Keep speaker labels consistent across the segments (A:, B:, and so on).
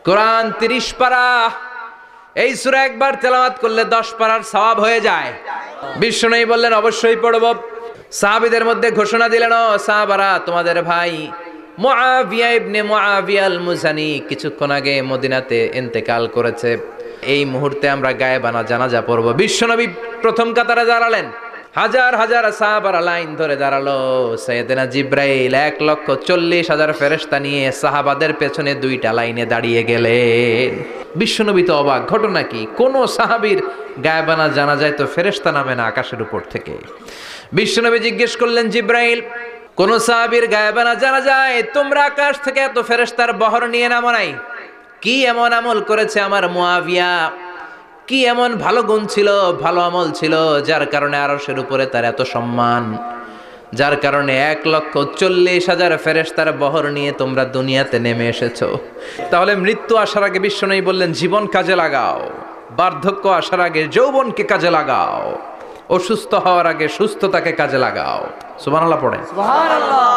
A: কোরআন 30 পারা, এই সূরা একবার তেলাওয়াত করলে 10 পারার সওয়াব হয়ে যায়। বিশ্বনবী বললেন অবশ্যই পড়ব। সাহাবীদের মধ্যে ঘোষণা দিলেন, ও সাহাবারা, তোমাদের ভাই মুআবিয়া ইবনে মুআবিয়া আল মুজানি কিছুক্ষণ আগে মদিনাতে ইন্তেকাল করেছে। এই মুহূর্তে আমরা গায়েবানা জানাজা পড়ব। বিশ্বনবী প্রথম কাতারে দাঁড়ালেন, হাজার হাজার সাহাবারা লাইন ধরে দাঁড়ালো। সাইয়েদনা জিব্রাইল 1,40,000 ফেরেশতা নিয়ে সাহাবাদের পেছনে 2টা লাইনে দাঁড়িয়ে গেলেন। বিশ্বনবী তো অবাক, ঘটনা কি? কোন সাহাবীর গায়েবানা জানাজায় তো ফেরেশতা নামে না আকাশের উপর থেকে। বিশ্বনবী জিজ্ঞেস করলেন, জিব্রাইল, কোন সাহাবীর গায়েবানা জানাজায় তোমরা আকাশ থেকে এত ফেরেশতার বহর নিয়ে নামো নাই? কি এমন আমল করেছে আমার মুআবিয়া? কি এমন ভালো গুণ ছিল, ভালো আমল ছিল, যার কারণে আরশের উপরে তার এত সম্মান, যার কারণে 1,40,000 ফেরেশতার বহর নিয়ে তোমরা দুনিয়াতে নেমে এসেছো? তাহলে মৃত্যু আসার আগে বিশ্বনবী বললেন, জীবন কাজে লাগাও, বার্ধক্য আসার আগে যৌবনকে কাজে লাগাও, অসুস্থ হওয়ার আগে সুস্থতাকে কাজে লাগাও। সুবহানাল্লাহ পড়েন। সুবহানাল্লাহ।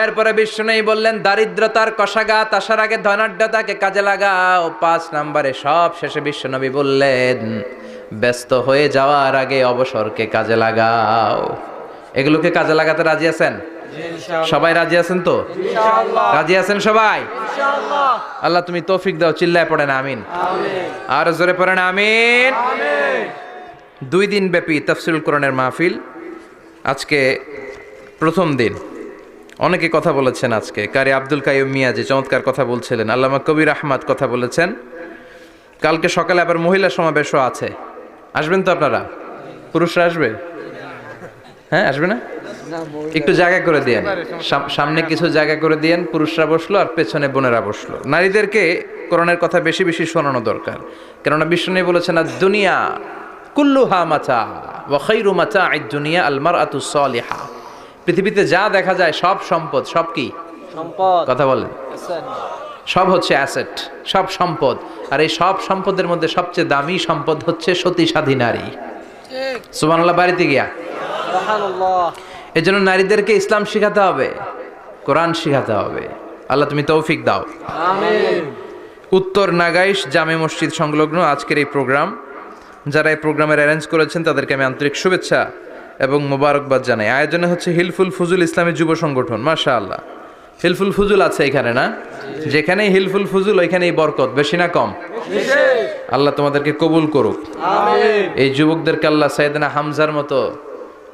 A: এরপরে বিশ্বনবী বললেন, দারিদ্রতার কষাঘাত আসার আগে ধনাঢ্যতাকে কাজে লাগাও। 5 নম্বরে সব শেষে বিশ্বনবী বললেন, ব্যস্ত হয়ে যাওয়ার আগে অবসরকে কাজে লাগাও। এগুলোকে কাজে লাগাতে রাজি আছেন? সবাই রাজি আছেন তো? ইনশাআল্লাহ। রাজি আছেন সবাই? ইনশাআল্লাহ। আল্লাহ তুমি তৌফিক দাও, চিল্লায় পড়েন আমিন। আমিন। আর জোরে পড়েন আমিন। আমিন। 2 দিন ব্যাপী তাফসীরুল কোরআনের মাহফিল, আজকে প্রথম দিন। অনেকে কথা বলেছেন আজকে। কারি আব্দুল কাইয়ুম মিয়াজি চমৎকার কথা বলছিলেন, আল্লামা কবির আহমদ কথা বলেছেন। কালকে সকালে আবার মহিলা সমাবেশও আছে, আসবেন তো আপনারা? পুরুষরা আসবে? হ্যাঁ, আসবে না? একটু জায়গা করে দিয়েন, সামনে কিছু জায়গা করে দিয়েন। পুরুষরা বসলো আর পেছনে বোনেরা বসলো। নারীদেরকে কোরআনের কথা বেশি বেশি শোনানো দরকার, কেননা বিষ্ণু বলেছেন, আর দুনিয়া কুল্লুহা মাতা ওয়া খায়রু মাতা'আদ দুনিয়া আল মারআতুস সালিহা। পৃথিবীতে যা দেখা যায় সব সম্পদ। সব কি সম্পদ? কথা বলেন। সব হচ্ছে অ্যাসেট, সব সম্পদ। আর এই সব সম্পদের মধ্যে সবচেয়ে দামি সম্পদ হচ্ছে সতী সাধী নারী। সুবহানাল্লাহ। বাড়িতে গিয়া সুবহানাল্লাহ। এজন্য নারীদেরকে ইসলাম শিখাতে হবে, কোরআন শিখাতে হবে। আল্লাহ তুমি তৌফিক দাও। আমিন। উত্তর নাগাইশ জামে মসজিদ সংলগ্ন আজকের এই প্রোগ্রাম, যারা এই প্রোগ্রামের অ্যারেঞ্জ করেছেন তাদেরকে আমি আন্তরিক শুভেচ্ছা এবং মোবারকবাদ জানাই। আয়োজনে হচ্ছে হিলফুল ফুজুল ইসলামী যুব সংগঠন। মাশাআল্লাহ, হিলফুল ফুজুল আছে এখানে না? যেখানেই হিলফুল ফুজুল ওইখানেই বরকত, বেশি না কম? আল্লাহ তোমাদেরকে কবুল করুক। আমিন। এই যুবকদেরকে আল্লাহ সাইয়েদনা হামজার মতো,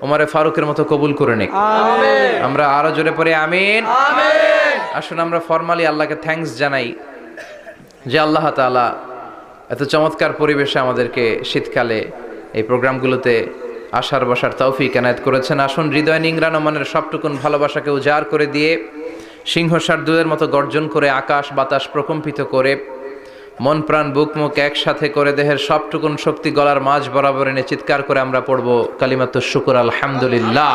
A: ওমরে ফারুকের মতো কবুল করে নিক। আমিন। আমরা আরো জোরে পড়ে আমিন। আমিন। আসুন আমরা ফরমালি আল্লাহকে থ্যাঙ্কস জানাই যে আল্লাহ তাআলা এত চমৎকার পরিবেশে আমাদেরকে শীতকালে এই প্রোগ্রামগুলোতে আসার বসার তৌফিক এনায়েত করেছেন। আসুন হৃদয় নিংড়ানো মনের সবটুকুন ভালোবাসাকে উজাড় করে দিয়ে, সিংহ শার্দুলের মতো গর্জন করে, আকাশ বাতাস প্রকম্পিত করে, মন প্রাণ বুক মুখ একসাথে করে, দেহের সবটুকুন শক্তি গলার মাঝ বরাবর এনে চিৎকার করে আমরা পড়ব কালিমাতুশ শুকর আলহামদুলিল্লাহ।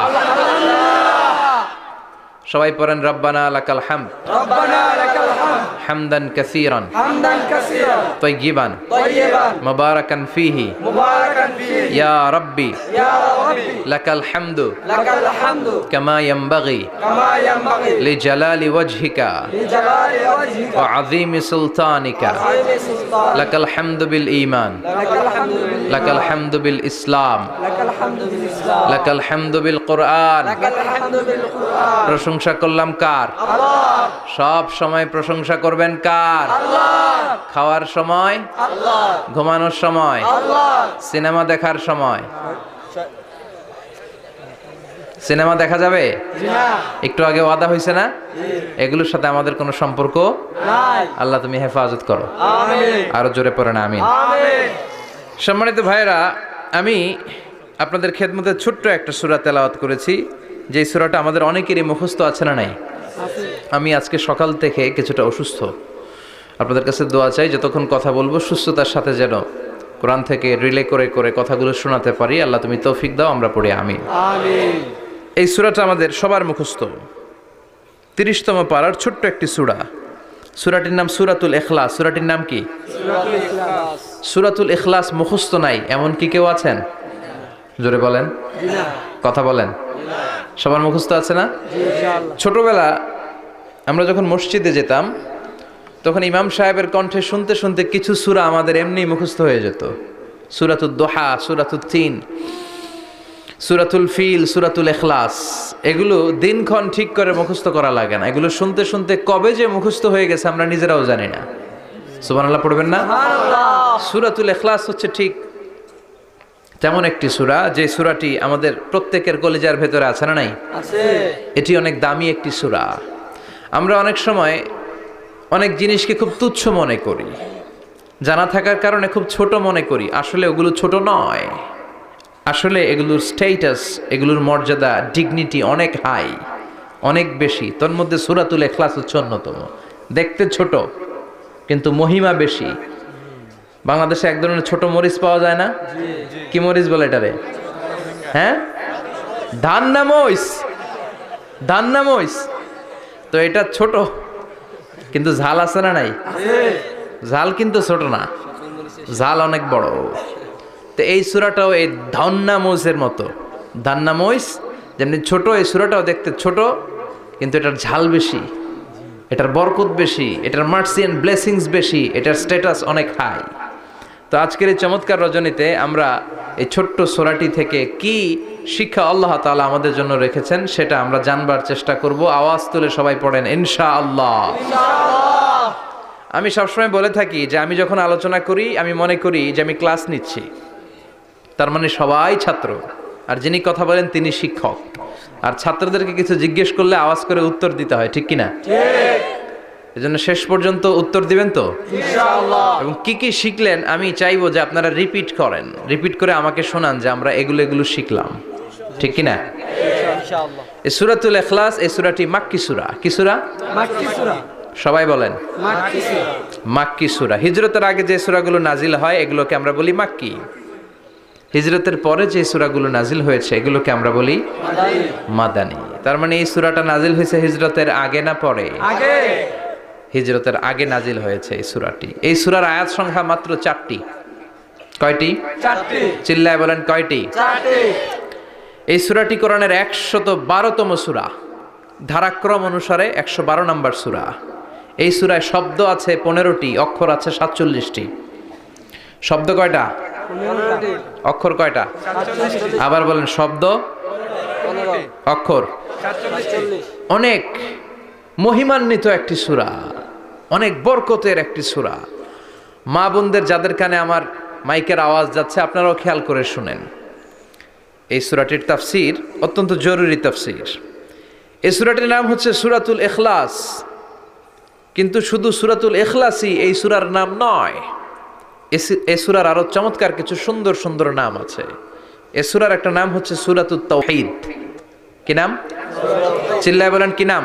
A: সবাই পড়েন, রব্বানা লাকাল হামদ, রব্বানা লাকাল হামদ, হামদান কাসীরান, হামদান কাসীরান, তাইয়িবান, তাইয়িবান, মুবারাকান ফীহি, মুবারাকান ফীহি, ইয়া রাব্বি, ইয়া রাব্বি, লাকাল হামদু, লাকাল হামদু, কামা ইয়ানবাগি, কামা ইয়ানবাগি, লিজালালি ওয়াজহিকা, লিজালালি ওয়াজহিকা, ওয়া আযীমি সুলতানিকা, ওয়া আযীমি সুলতানিকা, লাকাল হামদু বিল ঈমান, লাকাল হামদু বিল ঈমান, লাকাল হামদু বিল ইসলাম, লাকাল হামদু বিল ইসলাম, লাকাল হামদু বিল কুরআন, লাকাল হামদু বিল কুরআন। প্রশংসা করলাম কার? আল্লাহ। সব সময় প্রশংসা করবেন কার? আল্লাহ। খাওয়ার সময় আল্লাহ, ঘুমানোর সময় আল্লাহ, সিনেমা দেখার সময়। সিনেমা দেখা যাবে? একটু আগে ওয়াদা হয়েছে না? এগুলোর সাথে আমাদের কোনো সম্পর্ক নাই। আল্লাহ তুমি হেফাজত করো। আমিন। আরো জোরে পড়েন আমিন। আমিন। সম্মানিত ভাইরা, আমি আপনাদের খেদমতে ছোট্ট একটা সূরা তেলাওয়াত করেছি, যে সূরাটা আমাদের অনেকেরই মুখস্থ আছে না নাই? আমি আজকে সকাল থেকে কিছুটা অসুস্থ। আপনাদের কাছে দোয়া চাই, যতক্ষণ কথা বলবো সুস্থতার সাথে যেন কোরআন থেকে রিলে করে করে কথাগুলো শোনাতে পারি। আল্লাহ তুমি তৌফিক দাও, আমরা পড়ি আমিন। আমিন। এই সূরাটা আমাদের সবার মুখস্থ, 30তম পারার ছোট্ট একটি সূরা। সূরাটির নাম সূরাতুল ইখলাস। সূরাটির নাম কি? সূরাতুল ইখলাস। সূরাতুল ইখলাস মুখস্থ নাই এমন কি কেউ আছেন? জোরে বলেন। কথা বলেন। সবার মুখস্থ আছে না? ছোটবেলা আমরা যখন মসজিদে যেতাম তখন ইমাম সাহেবের কণ্ঠে শুনতে শুনতে কিছু সূরা আমাদের এমনি মুখস্থ হয়ে যেত। সূরাতুদ দোহা, সূরাতুত তিন, সূরাতুল ফিল, সূরাতুল ইখলাস, এগুলো দিনক্ষণ ঠিক করে মুখস্থ করা লাগে না। এগুলো শুনতে শুনতে কবে যে মুখস্থ হয়ে গেছে আমরা নিজেরাও জানি না। সুবহানাল্লাহ পড়বেন না? সূরাতুল ইখলাস হচ্ছে ঠিক তেমন একটি সূরা যে সূরাটি আমাদের প্রত্যেকের কলিজার ভেতরে আছে না নাই?
B: আছে।
A: এটি অনেক দামি একটি সূরা। আমরা অনেক সময় অনেক জিনিসকে খুব তুচ্ছ মনে করি, জানা থাকার কারণে খুব ছোট মনে করি। আসলে ওগুলো ছোট নয়, আসলে এগুলোর স্ট্যাটাস, এগুলোর মর্যাদা, ডিগনিটি অনেক হাই, অনেক বেশি। তোর মধ্যে সূরাতুল ইখলাস হচ্ছে অন্যতম। দেখতে ছোট কিন্তু মহিমা বেশি। বাংলাদেশে এক ধরনের ছোট মরিচ পাওয়া যায় না? কি মরিচ বলে এটারে? হ্যাঁ, ধান্না মরিচ, ধান্না মরিচ। তো এটা ছোট কিন্তু ঝাল আছে না নাই? ঝাল কিন্তু ছোট না, ঝাল অনেক বড়। তো এই সূরাটাও এই ধান্না মরিচের মতো। ধান্না মরিচ যেমনি ছোট, এই সূরাটাও দেখতে ছোট কিন্তু এটার ঝাল বেশি, এটার বরকত বেশি, এটার মার্সি এন্ড ব্লেসিংস বেশি, এটার স্ট্যাটাস অনেক হাই। তো আজকের এই চমৎকার রজনীতে আমরা এই ছোট্ট সূরাটি থেকে কি শিক্ষা আল্লাহ তাআলা আমাদের জন্য রেখেছেন সেটা আমরা জানবার চেষ্টা করব। আওয়াজ তুলে সবাই পড়েন ইনশাআল্লাহ। আমি সবসময় বলে থাকি যে আমি যখন আলোচনা করি আমি মনে করি যে আমি ক্লাস নিচ্ছি, তার মানে সবাই ছাত্র, আর যিনি কথা বলেন তিনি শিক্ষক। আর ছাত্রদেরকে কিছু জিজ্ঞেস করলে আওয়াজ করে উত্তর দিতে হয়, ঠিক কিনা? এজন্য শেষ পর্যন্ত উত্তর দিবেন তো ইনশাআল্লাহ। এবং কি কি শিখলেন আমি চাইবো যে আপনারা রিপিট করেন, রিপিট করে আমাকে শোনান যে আমরা এগুলো শিখলাম, ঠিক কিনা?
B: ইনশাআল্লাহ।
A: এই সূরাতুল ইখলাস, এই সূরাটি মাক্কি সূরা। কি সূরা?
B: মাক্কি সূরা।
A: সবাই বলেন
B: মাক্কি সূরা।
A: মাক্কি সূরা। হিজরতের আগে যে সূরাগুলো নাজিল হয় এগুলোকে আমরা বলি মাক্কি। হিজরতের পরে যে সূরাগুলো নাজিল হয়েছে এগুলোকে আমরা বলি মাদানী। তার মানে এই সূরাটা নাজিল হয়েছে হিজরতের আগে না পরে?
B: আগে।
A: হিজরতের আগে নাজিল হয়েছে এই সূরাটি। এই সূরার আয়াত সংখ্যা মাত্র 4টি। কয়টি?
B: 4টি।
A: চিল্লায় বলেন কয়টি?
B: 4টি।
A: এই সূরাটি কোরআনের 112তম সূরা, ধারাক্রম অনুসারে 112 নম্বর সূরা। এই সূরায় শব্দ আছে 15টি, অক্ষর আছে 47টি। শব্দ কয়টা?
B: 15টি।
A: অক্ষর কয়টা?
B: 47টি।
A: আবার বলেন শব্দ,
B: 15,
A: অক্ষর।
B: 47।
A: অনেক মহিমান্বিত একটি সূরা, অনেক বরকতের একটি সূরা। মা বোনদের যাদের কানে আমার মাইকের আওয়াজ যাচ্ছে আপনারাও খেয়াল করে শুনেন। এই সূরাটির তাফসীর অত্যন্ত জরুরি তাফসীর। এই সূরাটির নাম হচ্ছে সূরাতুল ইখলাস, কিন্তু শুধু সূরাতুল ইখলাসই এই সূরার নাম নয়। এই সূরার আরো চমৎকার কিছু সুন্দর সুন্দর নাম আছে। এই সূরার একটা নাম হচ্ছে সূরাতুত তাওহীদ। কি নাম? চিল্লায় বলেন কি নাম?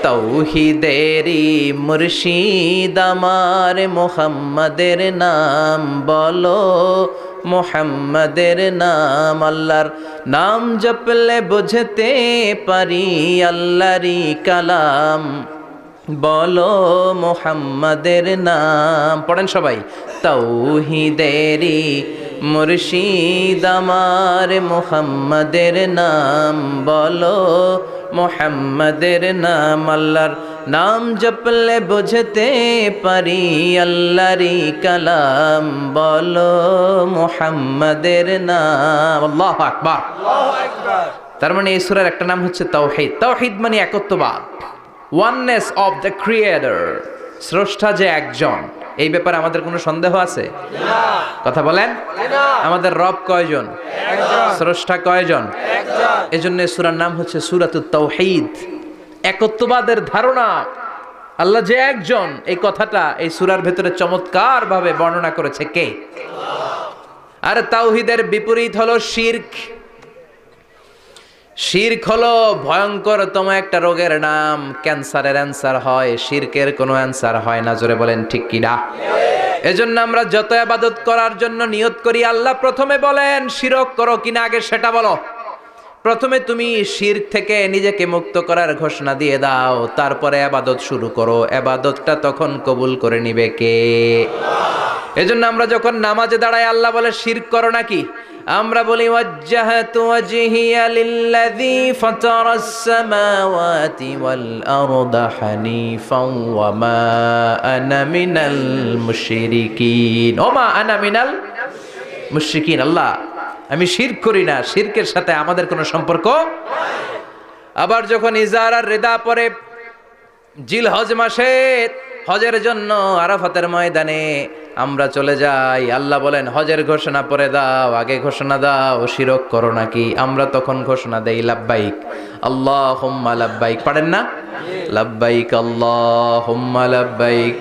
A: তাওহীদেরি মুর্শিদ আমার মুহাম্মাদের নাম বলো, মুহাম্মাদের নাম। আল্লাহর নাম জপলে বুঝতে পারি আল্লাহরই কালাম, বলো মুহাম্মাদের নাম। পড়েন সবাই। তাওহীদেরি মুর্শিদ আমার মুহাম্মাদের নাম বলো, মুহাম্মাদের নাম। আল্লাহর নাম জপলে বুঝতে পারি আল্লাহরই কালাম, বলো মুহাম্মাদের নাম। আল্লাহু আকবার,
B: আল্লাহু আকবার।
A: তার মানে এই সূরার একটা নাম হচ্ছে তাওহীদ। তাওহীদ মানে একত্ববাদ, ওয়াননেস অফ দ্য ক্রিয়েটর। স্রষ্টা যে একজন, এই ব্যাপারে আমাদের কোনো সন্দেহ আছে?
B: না।
A: কথা বলেন।
B: না।
A: আমাদের রব কয়জন?
B: একজন।
A: স্রষ্টা কয়জন?
B: একজন।
A: এজন্য সূরার নাম হচ্ছে সূরাতুত তাওহীদ, একত্ববাদের ধারণা। আল্লাহ যে একজন, এই কথাটা এই সূরার ভেতরে চমৎকার ভাবে বর্ণনা করেছে কে? আর তাওহীদের বিপরীত হলো শিরক। শিরক হলো ভয়ঙ্করতম একটা রোগের নাম। ক্যান্সারের অ্যান্সার হয়, শিরকের কোনো অ্যান্সার হয় না। জোরে বলেন ঠিক কিনা? এজন্য আমরা যত ইবাদত করার জন্য নিয়ত করি, আল্লাহ প্রথমে বলেন শিরক করো কিনা আগে সেটা বলো। প্রথমে তুমি শিরক থেকে নিজেকে মুক্ত করার ঘোষণা দিয়ে দাও, তারপরে ইবাদত শুরু করো। ইবাদতটা তখন কবুল করে নিবে কে? এজন্য আমরা যখন নামাজে দাঁড়াই আল্লাহ বলে শিরক করো নাকি, আমরা বলি ওয়াজ্জাহাতু ওয়াজহিয়া লিল্লাযী ফাতারাস সামাওয়াতি ওয়াল আরদা হানিফাও ওয়া মা আনা মিনাল মুশরিকিন। ওমা আনা মিনাল মুশরিকিন, আল্লাহ আমি শিরক করি না, শিরকের সাথে আমাদের কোনো সম্পর্ক। আবার যখন ইজার আর রিদা পরে জিলহজ মাসে হজের জন্য আরাফাতের ময়দানে আমরা চলে যাই, আল্লাহ বলেন হজের ঘোষণা পরে দাও, আগে ঘোষণা দাও শিরক করো নাকি। আমরা তখন ঘোষণা দেই লাব্বাইক আল্লাহুম্মা লাব্বাইক, পারেন না? লাব্বাইক আল্লাহুম্মা লাব্বাইক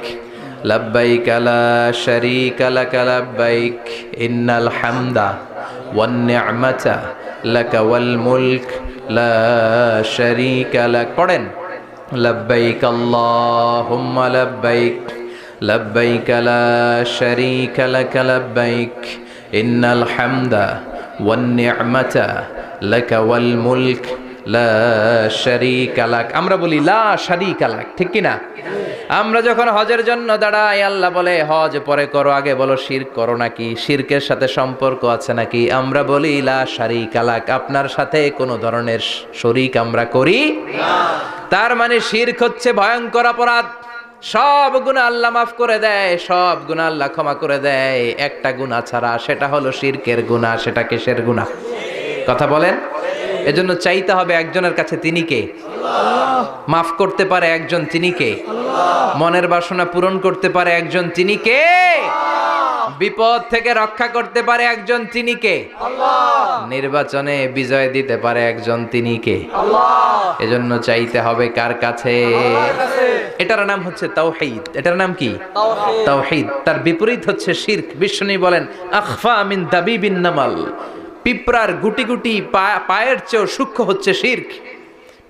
A: লাব্বাইক লা শারীকা লাক লাব্বাইক ইন্নাল হামদা ওয়ান নি'মাতা লাকা ওয়াল মুলক লা শারীকা লাক। পড়েন লব্বাইক আল্লাহুম্মা লব্বাইক লব্বাইক লা শারীকা লাক লব্বাইক ইন্নাল হামদা ওয়ান নি'মাতা লাকা ওয়াল মুলক লা শারীকা লাক। আমরা বলি লা শারীকা লাক, ঠিক কি না? আমরা যখন হজের জন্য দাঁড়াই আল্লাহ বলে হজ পরে করো, আগে বলো শিরক করো নাকি, শিরকের সাথে সম্পর্ক আছে নাকি। আমরা বলি লা শারীকা লাক, আপনার সাথে কোনো ধরনের শরীক আমরা করি না। তার মানে শিরক হচ্ছে ভয়ঙ্কর অপরাধ, সব গুনাহ আল্লাহ মাফ করে দেয়, সব গুনাহ আল্লাহ ক্ষমা করে দেয়, একটা গুনাহ ছাড়া, সেটা হলো শিরকের গুনাহ। সেটা কিসের গুনাহ? কথা বলেন। এজন্য চাইতে হবে একজনের কাছে, তিনি কে? মাফ করতে পারে একজন, তিনি কে? মনের বাসনা পূরণ করতে পারে একজন, তিনি কে? বিপদ থেকে রক্ষা করতে পারে একজন, তিনি কে? নির্বাচনে বিজয় দিতে পারে একজন, তিনি কে? এজন্য চাইতে হবে কার কাছে? এটার নাম হচ্ছে তাওহীদ। এটার নাম কি? তাওহীদ। তার বিপরীত হচ্ছে শিরক। বিষ্ণু বলেন আখফা মিন দাবিবিন নামাল, পিঁপড়ার গুটি গুটি পায়ের চেয়েও সূক্ষ্ম হচ্ছে শিরক।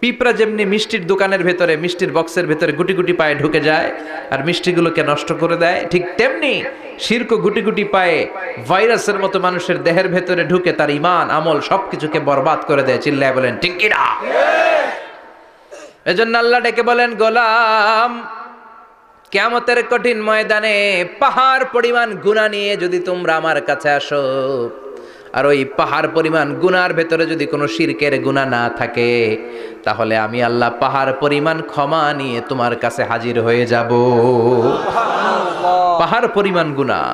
A: পিঁপড়া যেমনি মিষ্টির দোকানের ভেতরে, মিষ্টির বক্সের ভেতরে গুটি গুটি পায়ে ঢুকে যায় আর মিষ্টিগুলোকে নষ্ট করে দেয়, ঠিক তেমনি শিরক গুটি গুটি পায়ে ভাইরাসের মতো মানুষের দেহের ভেতরে ঢুকে তার ঈমান আমল সবকিছুকে বরবাদ করে দেয়। চিল্লায় বলেন ঠিক কি না? এজন্য আল্লাহ ডেকে বলেন গোলাম, কিয়ামতের কঠিন ময়দানে পাহাড় পরিমাণ গুনাহ নিয়ে যদি তোমরা আমার কাছে আসো, আর ওই পাহাড় পরিমাণ গুনার ভেতরে যদি কোনো শিরকের গুনাহ না থাকে, তাহলে আমি আল্লাহ পাহাড় পরিমাণ ক্ষমা নিয়ে তোমার কাছে হাজির হয়ে যাব। পাহাড় পরিমাণ গুনাহ,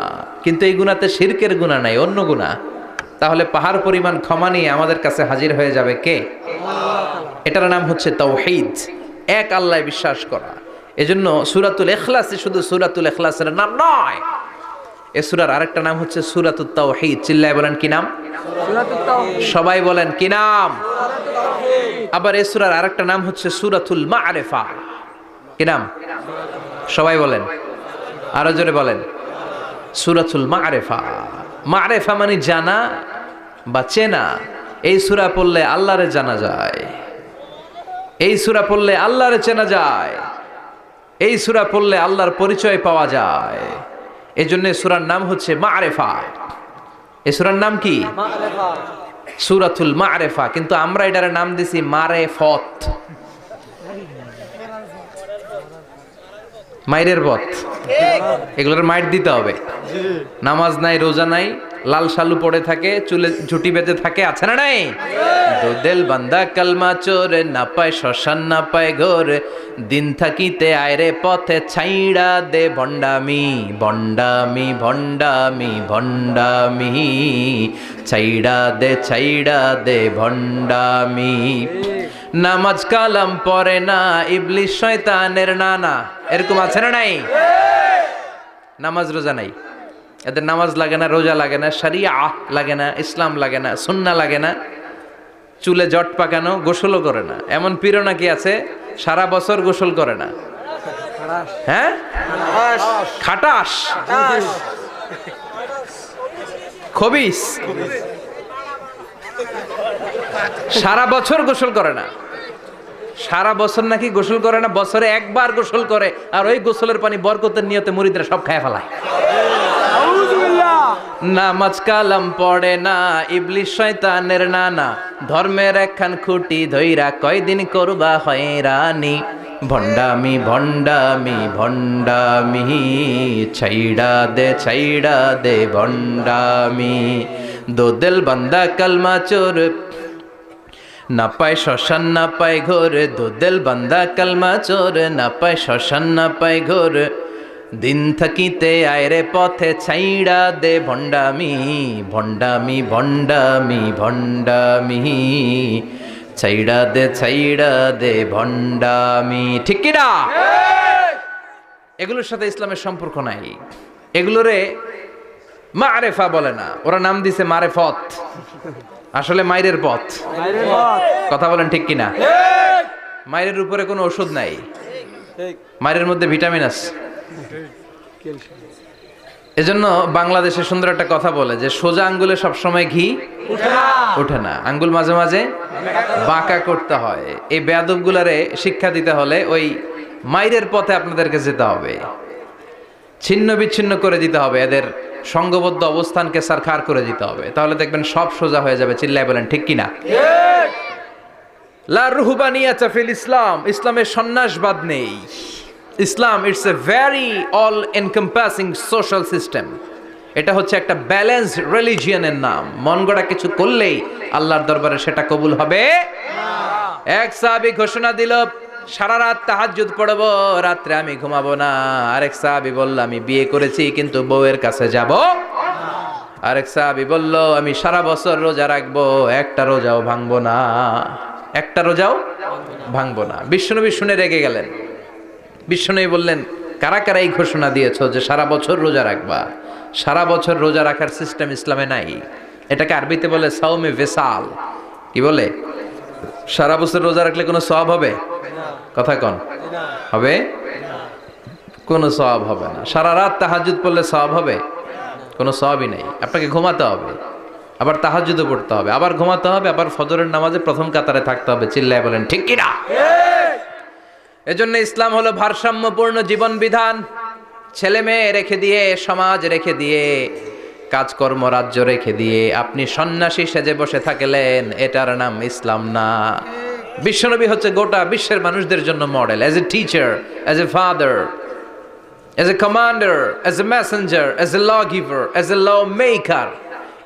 A: কিন্তু এই গুনাতে শিরকের গুনাহ নাই, অন্য গুনাহ। তাহলে পাহাড় পরিমাণ ক্ষমা নিয়ে আমাদের কাছে হাজির হয়ে যাবে কে? এটার নাম হচ্ছে তাওহীদ, এক আল্লাহ বিশ্বাস করা। এজন্য সূরাতুল ইখলাস শুধু সূরাতুল ইখলাসের নাম নয়, এই সূরার আরেকটা নাম হচ্ছে সূরাতুত তাওহীদ। চিল্লায় বলেন কি নাম? সবাই বলেন কি নাম? আবার এই সূরার আরেকটা নাম হচ্ছে সূরাতুল মা'রিফা। কি নাম? সবাই বলেন, আরো জোরে বলেন। সূরাতুল মা'রিফা। মা'রিফা মানে জানা বা চেনা। এই সূরা পড়লে আল্লাহরে জানা যায়, এই সূরা পড়লে আল্লাহরে চেনা যায়, এই সূরা পড়লে আল্লাহর পরিচয় পাওয়া যায়। এই জন্য সূরার নাম হচ্ছে মা'রিফা। এই সূরার নাম কি? সূরাতুল মা'রিফা। কিন্তু আমরা এটার নাম দিছি মারেফত, মাইরের পথ। এগুলোর মাইর দিতে হবে। নামাজ নাই, রোজা নাই, লাল শালু পড়ে থাকে, চুলে ঝুটি বেঁধে থাকে, আছে না নাই? দুদেল বান্দা কালমা চোরে, না পায় শ্মশান না পায় ঘোর, দিন থাকিতে আয়রে পথে ছাইড়া দে ভণ্ডামি, ভণ্ডামি ভণ্ডামি ভণ্ডামি, ছাইড়া দে ভণ্ডামি। নামাজ কালাম পড়ে না, ইবলিস শয়তানের নানা, এরকম আছে না নাই? নামাজ রোজা নাই, এদের নামাজ লাগে না, রোজা লাগে না, শরিয়া লাগে না, ইসলাম লাগে না, সুন্নাহ লাগে না, চুলে জট পাকানো, গোসলও করে না। এমন পীর নাকি আছে সারা বছর গোসল করে না। হ্যাঁ, খাটাস, খবিস, সারা বছর গোসল করে না। সারা বছর নাকি গোসল করে না, বছরে একবার গোসল করে, আর ওই গোসলের পানি বরকতের নিয়তে মুরিদরা সব খায় ফেলায়। নামাজ কালাম পড়ে না, ইবলিস শয়তানের নানা, ধর্মের একখান খুঁটি ধইরা কয়দিন করবা হয়রানি, ভণ্ডামি ভণ্ডামি ভণ্ডামি, ছাইড়া দে ভণ্ডামি। দো দিল বান্দা কালমা চোর, না পায় শ্মশান না পায় ঘোর। দো দিল বান্দা কালমা চোর, না পায় শ্মশান না পায় ঘোর। দিন থাকিতে আয়রে পথে, ছাইড়া দে ভণ্ডামি ভণ্ডামি ভণ্ডামি ভণ্ডামি, ছাইড়া দে ভণ্ডামি। ঠিক কি না? এগুলোর সাথে ইসলামের সম্পর্ক নাই। এগুলোরে মারেফা বলে না, ওরা নাম দিছে মারেফত, আসলে মাইরের পথ।
B: মাইরের পথ।
A: কথা বলেন ঠিক কিনা?
B: ঠিক।
A: মাইরের উপরে কোনো ওষুধ নাই,
B: ঠিক।
A: মাইরের মধ্যে ভিটামিন আছে। এজন্য বাংলাদেশে সুন্দর একটা কথা বলে যে সোজা আঙ্গুলে সবসময় ঘি ওঠে না, আঙ্গুল মাঝে মাঝে বাঁকা করতে হয়। এই বেয়াদবগুলারে শিক্ষা দিতে হলে ওই মাইরের পথে আপনাদেরকে যেতে হবে, ছিন্ন বিচ্ছিন্ন করে দিতে হবে, এদের সংঘবদ্ধ অবস্থানকে সারখার করে দিতে হবে, তাহলে দেখবেন সব সোজা হয়ে যাবে। চিল্লায় বলেন ঠিক কিনা? লা রুহবানিয়াতা ফিল ইসলাম, ইসলামের সন্ন্যাসবাদ নেই। Islam it's a very all encompassing social system. এটা হচ্ছে একটা ব্যালেন্সড রিলিজিয়নের নাম। মন গড়া কিছু করলেই আল্লাহর দরবারে সেটা কবুল হবে না। এক সাহাবী ঘোষণা দিল, সারা রাত তাহাজ্জুদ পড়ব, রাত্রে আমি ঘুমাবো না। আরেক সাহাবী বলল, আমি বিয়ে করেছি কিন্তু বউয়ের কাছে যাব। আরেক সাহাবী বলল, আমি সারা বছর রোজা রাখবো, একটা রোজাও ভাঙবো না, একটা রোজাও ভাঙবো না। বিশ্বনবী শুনে রেগে গেলেন। বিশ্বনবী বললেন, কারা কারা এই ঘোষণা দিয়েছো যে সারা বছর রোজা রাখবা? সারা বছর রোজা রাখার সিস্টেম ইসলামে নাই। এটাকে আরবিতে বলে সাওমে ভেসাল। কি বলে? সারা বছর রোজা রাখলে কোনো সওয়াব হবে? কথা কন, হবে? কোনো সওয়াব হবে না। সারা রাত তাহাজ্জুদ পড়লে সওয়াব হবে? কোনো সওয়াবই নেই। আপনাকে ঘুমাতে হবে, আবার তাহাজ্জুদও পড়তে হবে, আবার ঘুমাতে হবে, আবার ফজরের নামাজে প্রথম কাতারে থাকতে হবে। চিল্লায় বলেন ঠিক কি না? এজন্য ইসলাম হলো ভারসাম্যপূর্ণ জীবন বিধান। ছেলে মেয়ে রেখে দিয়ে, সমাজ রেখে দিয়ে, কাজকর্ম রাজ্য রেখে দিয়ে আপনি সন্ন্যাসী সেজে বসে থাকলেন, এটার নাম ইসলাম না। বিশ্বনবী হচ্ছে গোটা বিশ্বের মানুষদের জন্য model, as a teacher, as a father, as a commander, as a messenger, as a lawgiver, as a lawmaker,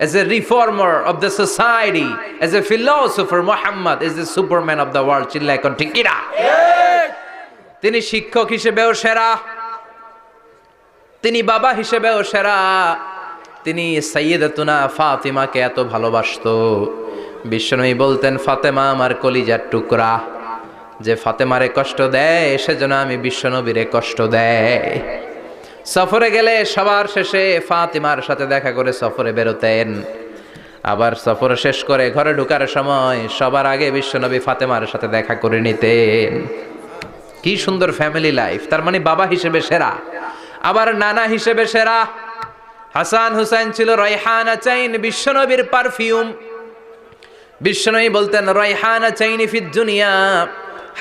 A: as a reformer of the society, as a philosopher. Muhammad is the superman of the world. চিল্লায় কোন ঠিক কি না? তিনি শিক্ষক হিসেবেও সেরা, তিনি বাবা হিসেবেও সেরা। তিনি সাইয়্যিদাতুনা ফাতিমাকে এত ভালোবাসতো, বিশ্বনবী বলতেন, ফাতেমা আমার কলিজার টুকরা, যে ফাতেমারে কষ্ট দেয় সেজন্য আমি বিশ্বনবীরে কষ্ট দেয়। সফরে গেলে সবার শেষে ফাতিমার সাথে দেখা করে সফরে বেরোতেন, আবার সফর শেষ করে ঘরে ঢোকার সময় সবার আগে বিশ্বনবী ফাতেমার সাথে দেখা করে নিতেন। কি সুন্দর ফ্যামিলি লাইফ। তার মানে বাবা হিসেবে সেরা, আবার নানা হিসেবে সেরা। হাসান হুসাইন ছিল রায়হানা চাইন, বিশ্বনবীর পারফিউম। বিশ্বনবী বলতেন, রায়হানা চাইনি ফিদ দুনিয়া,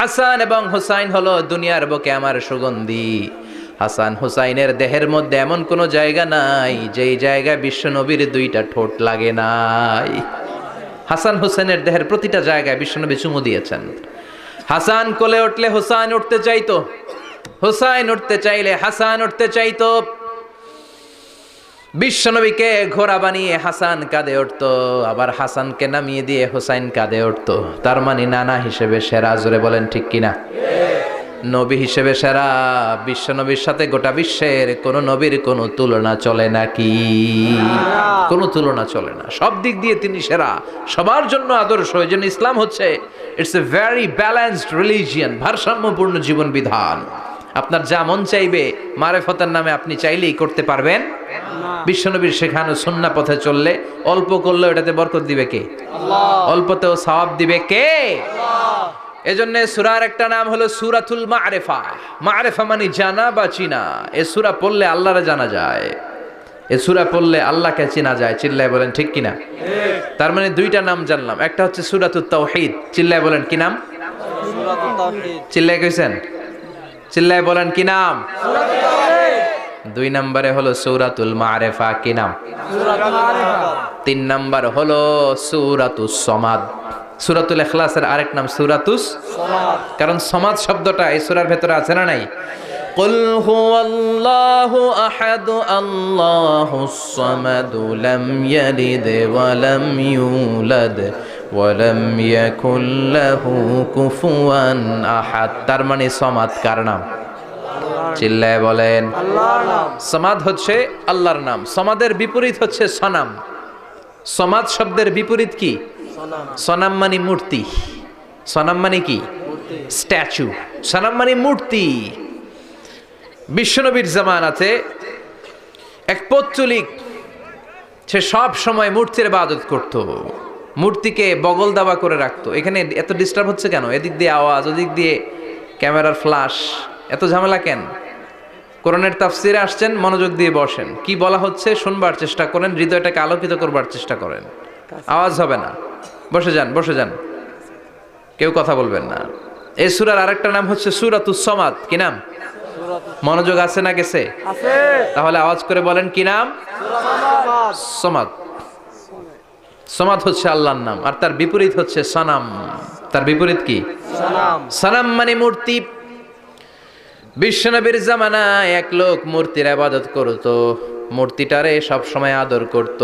A: হাসান এবং হুসাইন হলো দুনিয়ার বুকে আমার সুগন্ধি। হাসান হুসাইনের দেহের মধ্যে এমন কোনো জায়গা নাই যেই জায়গায় বিশ্বনবীর দুইটা ঠোঁট লাগে নাই। হাসান হুসাইনের দেহের প্রতিটা জায়গায় বিশ্বনবী চুমু দিয়েছেন। হাসান কোলে উঠলে হুসাইন উঠতে চাইতো, হুসাইন উঠতে চাইলে হাসান উঠতে চাইতো। বিশ্বনবীকে ঘোড়া বানিয়ে হাসান কাঁধে উঠতো, আবার হাসানকে নামিয়ে দিয়ে হুসাইন কাঁধে উঠতো। তার মানে নানা হিসেবে সেরা। জোরে বলেন ঠিক কিনা? নবী হিসেবে সেরা। বিশ্বনবীর সাথে গোটা বিশ্বের কোন নবীর কোনো তুলনা চলে নাকি? কোনো তুলনা চলে না। সব দিক দিয়ে তিনি সেরা, সবার জন্য আদর্শ। এই জন্য ইসলাম হচ্ছে it's a very balanced religion, ভারসাম্যপূর্ণ জীবন বিধান। আপনার যা মন চাইবে মারেফতের নামে আপনি চাইলেই করতে পারবেন। বিশ্বনবীর শেখানো সুন্নাহ পথে চললে অল্প করলেও এটাতে বরকত দিবে কে? আল্লাহ। অল্পতেও সওয়াব দিবে কে? আল্লাহ। এজন্য সূরার একটা নাম হলো সূরাতুল মারেফা। মারেফা মানে জানা বা চিনা। এই সূরা পড়লে আল্লাহরে জানা যায়, এই সূরা পড়লে আল্লাহকে চেনা যায়। চিল্লায় বলেন ঠিক কিনা? ঠিক। তার মানে দুইটা নাম জানলাম, একটা হচ্ছে সূরাতুত তাওহীদ। চিল্লায় বলেন কি নাম? সূরাতুত তাওহীদ। চিল্লায় কইছেন? চিল্লায় বলেন কি নাম? সূরাতুল তাওহীদ। দুই নম্বরে হলো সূরাতুল মারেফা। কি নাম? সূরাতুল মারেফা। তিন নম্বর হলো সূরাতুস সমাদ। সূরাতুল ইখলাসের আরেক নাম সূরাতুস
B: সমাদ।
A: কারণ সমাদ শব্দটা এই সূরার ভেতরে আছে না নাই? কুল হুয়াল্লাহু আহাদ আল্লাহুস সামাদ লাম ইয়ালিদ ওয়া লাম ইউলাদ ওয়া লাম ইয়াকুল লাহু কুফুয়ান আহাদ। তার মানে সমাদ কার নাম? চিল্লায় বলেন।
B: আল্লাহর নাম।
A: সমাদ হচ্ছে আল্লাহর নাম। সমাদের বিপরীত হচ্ছে সনাম। সমাদ শব্দের বিপরীত কি?
B: সনাম।
A: সনাম মানে মূর্তি। সনাম মানে কি?
B: মূর্তি।
A: স্ট্যাচু। সনাম মানে মূর্তি। বিশ্বনবীর জামানাতে এক পৌত্তলিক, সে সব সময় মূর্তির ইবাদত করত, মূর্তিকে বগল দাবা করে রাখতো। এখানে এত ডিস্টার্ব হচ্ছে কেন? এদিক দিয়ে আওয়াজ, ওদিক দিয়ে ক্যামেরার ফ্ল্যাশ, এত ঝামেলা কেন? কোরআনের তাফসিরে আসছেন, মনোযোগ দিয়ে বসেন, কি বলা হচ্ছে শুনবার চেষ্টা করেন, হৃদয়টাকে আলোকিত করবার চেষ্টা করেন। আওয়াজ হবে না, বসে যান, বসে যান, কেউ কথা বলবেন না। এই সূরার আরেকটা নাম হচ্ছে সূরাতুস সমাদ। কি নাম? মনোযোগ আছে না গেছে?
B: আছে।
A: তাহলে আওয়াজ করে বলেন কি নাম?
B: সমাদ।
A: সমাদ। সমাদ হচ্ছে আল্লাহর নাম, আর তার বিপরীত হচ্ছে সনাম। তার বিপরীত কি?
B: সনাম।
A: সনাম মানে মূর্তি। বিশ্বনবীর জামানায় এক লোক মূর্তির ইবাদত করত, মূর্তিটারে সব সময় আদর করত,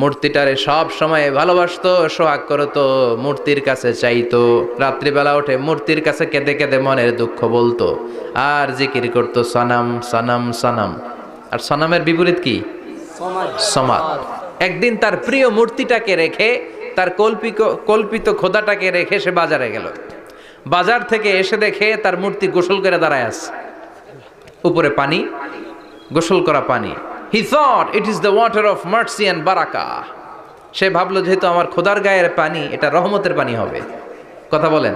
A: মূর্তিটারে সব সময় ভালোবাসতো, সোহাগ করতো, মূর্তির কাছে চাইতো। রাত্রিবেলা উঠে মূর্তির কাছে কেঁদে কেঁদে মনের দুঃখ বলতো, আর জিকির করতো সনাম সনাম সনাম। আর সনামের বিপরীত কি?
B: সমাদ।
A: সমাদ। একদিন তার প্রিয় মূর্তিটাকে রেখে, তার কল্পিত খোদাটাকে রেখে সে বাজারে গেল। বাজার থেকে এসে দেখে তার মূর্তি গোসল করে দাঁড়ায় আছে, উপরে পানি, গোসল করা পানি। He thought it is the water of mercy and barakah. সে ভাবলো যেহেতু আমার খোদার গায়ের পানি, এটা রহমতের পানি হবে। কথা বলেন,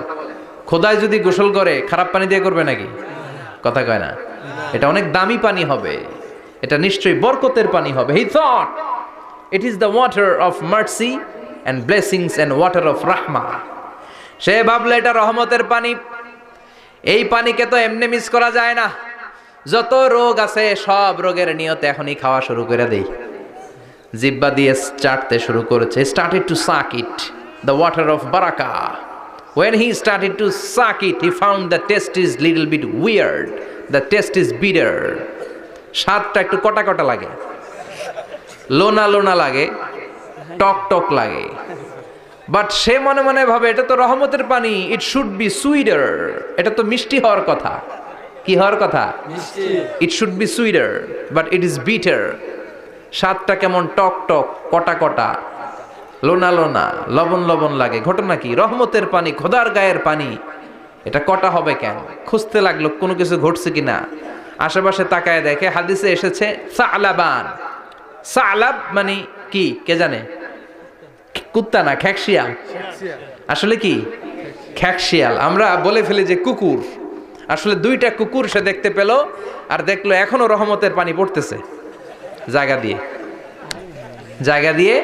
A: খোদায় যদি গোসল করে খারাপ পানি দিয়ে করবে নাকি? কথা কয় না। এটা অনেক দামি পানি হবে, এটা নিশ্চয়ই বরকতের পানি হবে। He thought it is the water of mercy and blessings and water of rahmah. সে ভাবলো এটা রহমতের পানি, এই পানিকে তো এমনি মিস করা যায় না। যত রোগ আছে সব রোগের নিয়তে এখনই খাওয়া শুরু করে দেই। জিহ্বা দিয়ে চাটতে শুরু করেছে। Started to suck it, the water of barakah. When he started to suck it, he found the taste is little bit weird. The taste is bitter. স্বাদটা একটু কটা কটা লাগে, লোনা লোনা লাগে, টক টক লাগে। বাট সে মনে মনে ভাবে এটা তো রহমতের পানি, ইট শুড বি সুইটার, এটা তো মিষ্টি হওয়ার কথা। কি হওয়ার কথা?
B: মিষ্টি।
A: It should be sweeter, but it is bitter. স্বাদটা কেমন টক টক, কটা কটা, লোনা লোনা, লবণ লবণ লাগে। ঘটনা কি? রহমতের পানি, খোদার গায়ের পানি, এটা কটা হবে কেন? খুঁজতে লাগলো কোনো কিছু ঘটছে কিনা। আশেপাশে তাকায় দেখে হাদিসে এসেছে সালাবান। সালাব মানে কি কে জানে? কুত্তা না, খ্যাকশিয়াল। আসলে কি? খ্যাকশিয়াল। আমরা বলে ফেলি যে কুকুর, আসলে দুইটা কুকুর সে দেখতে পেল, আর দেখলো এখনো রহমতের পানি পড়তেছে জায়গা দিয়ে, জায়গা দিয়ে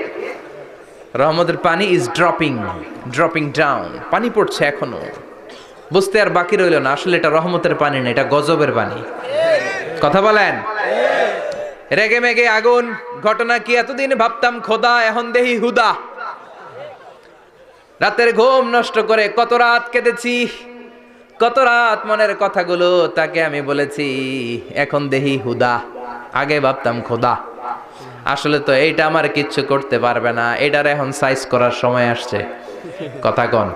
A: রহমতের পানি ইজ ড্রপিং ডাউন, পানি পড়ছে এখনো। বুঝতে আর বাকি রইল না, আসলে এটা রহমতের পানি না, এটা গজবের পানি। কথা বলেন। রেগে মেগে আগুন। ঘটনা কি? এতদিন ভাবতাম খোদা, এখন দেহি হুদা। রাতের ঘুম নষ্ট করে কত রাত কেঁদেছি, কত রাত মনের কথাগুলো তাকে আমি বলেছি, এখন দেহি হুদা। আগে ভাবতাম খোদা, আসলে তো এইটা আমার কিচ্ছু করতে পারবে না, এটার এখন সাইজ করার সময় আসছে। কথা কন।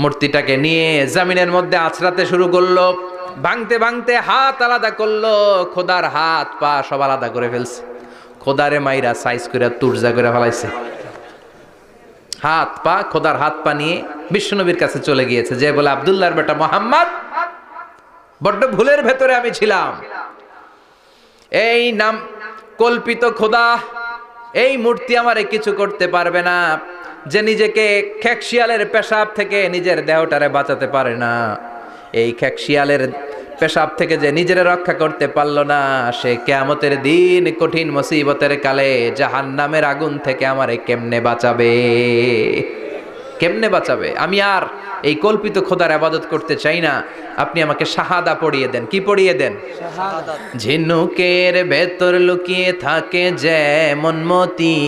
A: মূর্তিটাকে নিয়ে জমিনের মধ্যে আছড়াতে শুরু করলো, ভাঙতে ভাঙতে হাত আলাদা করলো, খোদার হাত পা সব আলাদা করে ফেলছে। খোদারে মাইরা সাইজ করে তুরজা করে ফেলাইছে। হাত পা, খোদার হাত পা নিয়ে বিশ্বনবীর কাছে চলে গিয়েছে, যে বলে আব্দুল্লাহর বেটা মোহাম্মদ, বড্ড ভুলের ভেতরে আমি ছিলাম। এই নাম কল্পিত খোদা, এই মূর্তি আমারে কিছু করতে পারবে না। যে নিজেকে খ্যাকশিয়ালের পেশাব থেকে নিজের দেহটারে বাঁচাতে পারে না, এই খ্যাকশিয়ালের পেশাব থেকে যে নিজের রক্ষা করতে পারলো না, সে কিয়ামতের দিন কঠিন মুসিবতের কালে জাহান্নামের আগুন থেকে আমারে কেমনে বাঁচাবে? কেমনে বাঁচাবে? আমি আর এই কল্পিত খোদার ইবাদত করতে চাই না। আপনি আমাকে শাহাদা পড়িয়ে দেন। কি পড়িয়ে দেন?
B: শাহাদাত।
A: ঝিনুকের ভেতর লুকিয়ে থাকে যেমন মতি,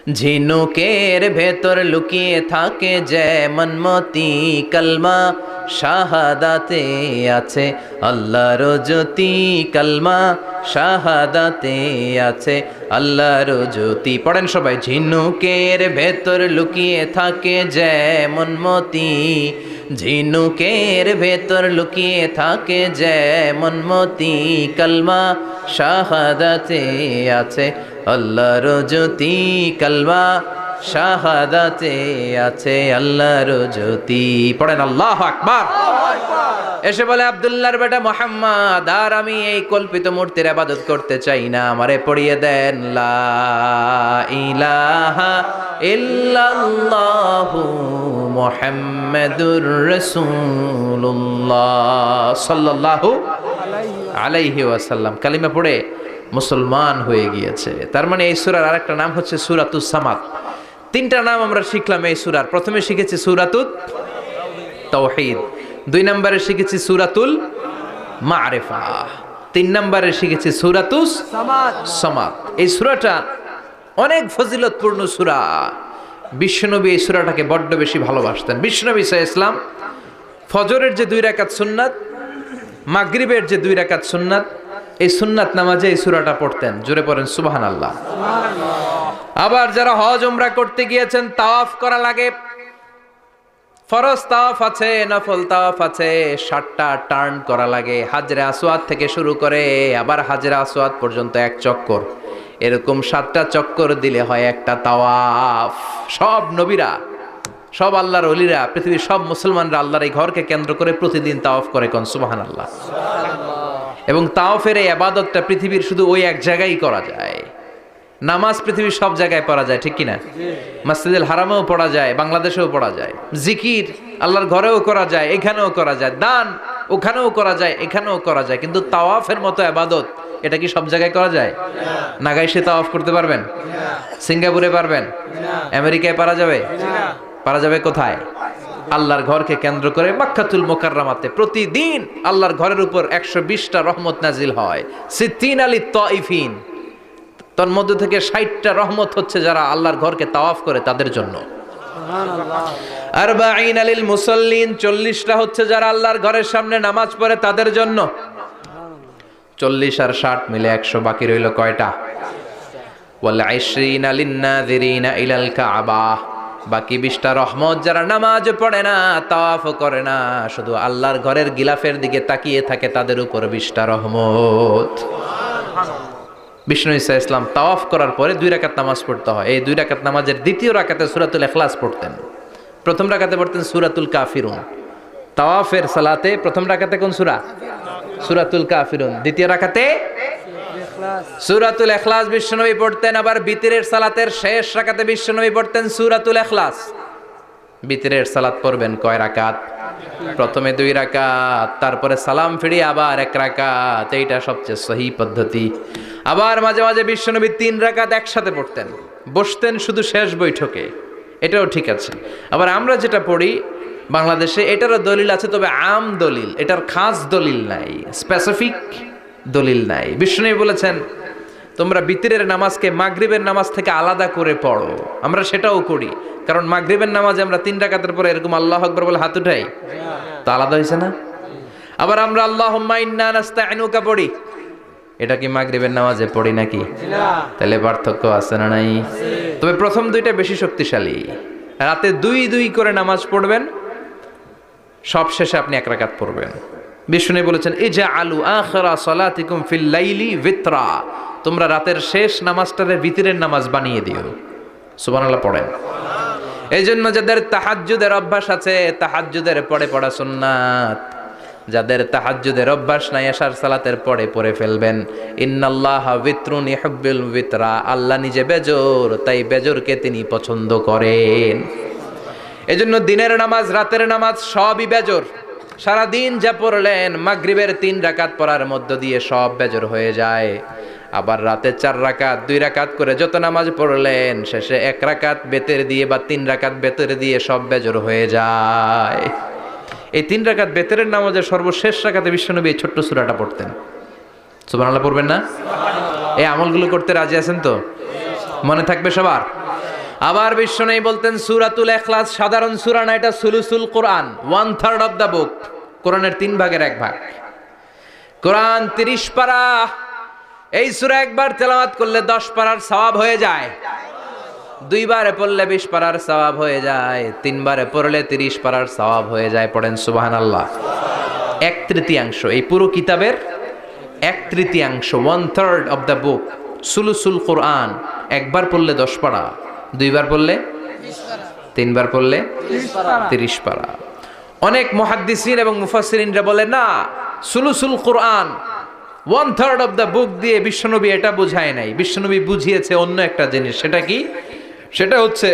A: ঝিনুকের ভেতর লুকিয়ে থাকে যেমন মতি, কলমা শাহাদাতে আছে আল্লাহর জ্যোতি, কলমা শাহাদাতে আছে আল্লাহর জ্যোতি। পড়েন সবাই। ঝিনুকের ভেতর লুকিয়ে থাকে যেমন মতি, ঝিনুকের ভেতর লুকিয়ে থাকে যেমন মতি, কলমা শাহাদাতে আছে আল্লাহর জ্যোতি, কলমা শাহাদাতে আছে আল্লাহর জ্যোতি। পড়েন আল্লাহু আকবার। এসে বলে আব্দুল্লাহর বেটা মুহাম্মদ, আর আমি এই কল্পিত মূর্তির ইবাদত করতে চাই না, আমারে পড়িয়ে দেন লা ইলাহা ইল্লাল্লাহু মুহাম্মাদুর রাসূলুল্লাহ সাল্লাল্লাহু আলাইহি ওয়াসাল্লাম। কালিমা পড়ে মুসলমান হয়ে গিয়েছে। তার মানে এই সূরার আরেকটা নাম হচ্ছে সূরাতুস সামাদ। তিনটা নাম আমরা শিখলাম এই সূরার। প্রথমে শিখেছি সূরাতুত তাওহীদ, 2 নম্বরে শিখেছি সূরাতুল মারিফা, 3 নম্বরে শিখেছি সূরাতুস সামাদ। এই সূরাটা অনেক ফজিলতপূর্ণ সূরা। বিশ্বনবী এই সূরাটাকে বড্ড বেশি ভালোবাসতেন। বিশ্বনবী সাল্লাল্লাহু আলাইহি ওয়াসাল্লাম ফজরের যে 2 রাকাত সুন্নাত, মাগরিবের যে 2 রাকাত সুন্নাত, এই সুন্নাত নামাজে এই সূরাটা পড়তেন। জোরে পড়েন সুবহানাল্লাহ। আবার যারা হজ উমরা করতে গিয়েছেন, তাওয়াফ করা লাগে, ফরজ তাওয়াফ আছে, নফল তাওয়াফ আছে, 7টা টার্ন করা লাগে। হাজরে আসওয়াদ থেকে শুরু করে আবার হাজরে আসওয়াদ পর্যন্ত 1 চক্কর, এরকম 7টা চক্কর দিলে হয় একটা তাওয়াফ। সব নবীরা, সব আল্লাহর ওলিরা, পৃথিবীর সব মুসলমানরা আল্লাহর এই ঘরকে কেন্দ্র করে প্রতিদিন তাওয়াফ করে। কোন সুবহানাল্লাহ। এবং তাওয়াফের এই ইবাদতটা পৃথিবীর শুধু ওই এক জায়গায় করা যায়। নামাজ পৃথিবীর সব জায়গায় পড়া যায়, ঠিক কিনা? মসজিদুল হারামেও পড়া যায়, বাংলাদেশেও পড়া যায়। জিকির আল্লাহর ঘরেও করা যায়, এখানেও করা যায়। দান ওখানেও করা যায়, এখানেও করা যায়। কিন্তু তাওয়াফের মতো ইবাদত, এটা কি সব জায়গায় করা যায়? নাগাইশে তাওয়াফ করতে পারবেন? সিঙ্গাপুরে পারবেন? আমেরিকায় পারা যাবে? পারা যাবে কোথায়? আল্লাহর ঘরকে কেন্দ্র করে মক্কাতুল মুকাররমাতে প্রতিদিন আল্লাহর ঘরের উপর 120টা রহমত নাজিল হয়। সিদ্দিন আলী তাইফিন, তার মধ্যে থেকে 60টা রহমত হচ্ছে যারা আল্লাহর ঘরকে তাওয়াফ করে তাদের জন্য। আরবাঈন আলিল মুসাল্লিন, 40টা হচ্ছে যারা আল্লাহর ঘরের সামনে নামাজ পড়ে তাদের জন্য। 40 আর 60 মিলে 100, বাকি রইল কয়টা? ওয়াল 20 লিন-নাযিরিনা ইলাল কাবা, বাকি 20টা রহমত যারা নামাজ পড়ে না, তাওয়াফ করে না, শুধু আল্লাহর ঘরের গিলাফের দিকে তাকিয়ে থাকে, তাদের উপর 20টা রহমত। বিষ্ণু ঈসা ইসলাম তাওয়াফ করার পরে 2 রাকাত নামাজ পড়তে হয়। এই 2 রাকাত নামাজের দ্বিতীয় রাকাতে সূরাতুল ইখলাস পড়তেন, প্রথম রাকাতে পড়তেন সূরাতুল কাফিরুন। তাওয়াফের সালাতে প্রথম রাকাতে কোন সূরা? সূরাতুল কাফিরুন। দ্বিতীয় রাকাতে সূরাতুল ইখলাস বিশ্বনবী পড়তেন। আবার বিতরের সালাতের শেষ রাকাতে বিশ্বনবী পড়তেন সূরাতুল ইখলাস। বিতরের সালাত পড়বেন কয় রাকাত? প্রথমে 2 রাকাত, তারপরে সালাম ফিরিয়ে আবার 1 রাকাত। এইটা সবচেয়ে সহি পদ্ধতি। আবার মাঝে মাঝে বিশ্বনবী 3 রাকাত একসাথে পড়তেন, বসতেন শুধু শেষ বৈঠকে, এটাও ঠিক আছে। আবার আমরা যেটা পড়ি বাংলাদেশে, এটারও দলিল আছে, তবে আম দলিল, এটার খাস দলিল নাই, স্পেসিফিক দলিল নাই। বিশ্বনবী বলেছেন তোমরা বিতরের নামাজকে মাগরিবের নামাজ থেকে আলাদা করে পড়ো। আমরা সেটাও করি, কারণ মাগরিবের নামাজে আমরা 3 রাকাতের পরে এরকম আল্লাহু আকবার বলে হাত উঠাই, তো আলাদা হয়েছে না? আবার আমরা আল্লাহুম্মা ইন্না নাস্তাইনুকা পড়ি, এটা কি মাগরিবের নামাজে পড়ি নাকি? তাহলে পার্থক্য আছে না নাই? তবে প্রথম 2টা বেশি শক্তিশালী। রাতে 2 করে নামাজ পড়বেন, সব শেষে আপনি 1 রাকাত পড়বেন। বিষ্ণু বলেছেন ইজআলু আখিরা সালাতিকুম ফিল লাইলি বিতরা, তোমরা রাতের শেষ নামাজটারে বিতরের নামাজ বানিয়ে দিও। সুবহানাল্লাহ পড়েন। এই জন্য যাদের তাহাজ্জুদের অভ্যাস আছে, তাহাজ্জুদের পড়ে পড়া সুন্নাত। যাদের তাহাজ্জুদের অভ্যাস নাই, এশার সালাতের পড়ে ফেলবেন। ইন্নাল্লাহা বিতরুন ইউহিব্বুল বিতরা, আল্লাহ নিজে বেজোর, তাই বেজোরকে তিনি পছন্দ করেন। এজন্য দিনের নামাজ, রাতের নামাজ সবই বেজোর। সারা দিন যা পড়লেন, মাগরিবের 3 রাকাত পড়ার মধ্য দিয়ে সব বেজোর হয়ে যায়। আবার রাতে 4 রাকাত, 2 রাকাত করে যত নামাজ পড়লেন, শেষে 1 রাকাত বেতের দিয়ে বা 3 রাকাত বেতের দিয়ে সব বেজোর হয়ে যায়। এই 3 রাকাত বেতেরের নামাজের সর্বশেষ রাকাতে বিশ্বনবী এই ছোট্ট সূরাটা পড়তেন। সুবহানাল্লাহ পড়বেন না? এই আমলগুলো করতে রাজি আছেন তো? মনে থাকবে সবার? আবার বিশ্বনবী বলতেন সূরাতুল ইখলাস সাধারণ সূরা না, এটা সুলুসুল কোরআন, 1/3 অফ দ্য বুক, কোরআনের 3 ভাগের 1 ভাগ। কোরআন 30 পারা, এই সূরা একবার তেলাওয়াত করলে 10 পারার সওয়াব হয়ে যায়, 2 বারে পড়লে 20 পারার সওয়াব হয়ে যায়, 3 বারে পড়লে 30 পারার সওয়াব হয়ে যায়। পড়েন সুবহানাল্লাহ। 1/3 এই পুরো কিতাবের 1/3, 1/3 অফ দ্য বুক সুলুসুল কোরআন, একবার পড়লে 10 পারা, 2 বার পড়লে 3 বার পড়লে 30 পারা। অনেক মুহাদ্দিসিন এবং মুফাসসিরিনরা বলে না, সুলুসুল কোরআন 1/3 অফ দ্য বুক দিয়ে বিশ্বনবী এটা বুঝায় নাই, বিশ্বনবী বুঝিয়েছে অন্য একটা জিনিস। সেটা কি? সেটা হচ্ছে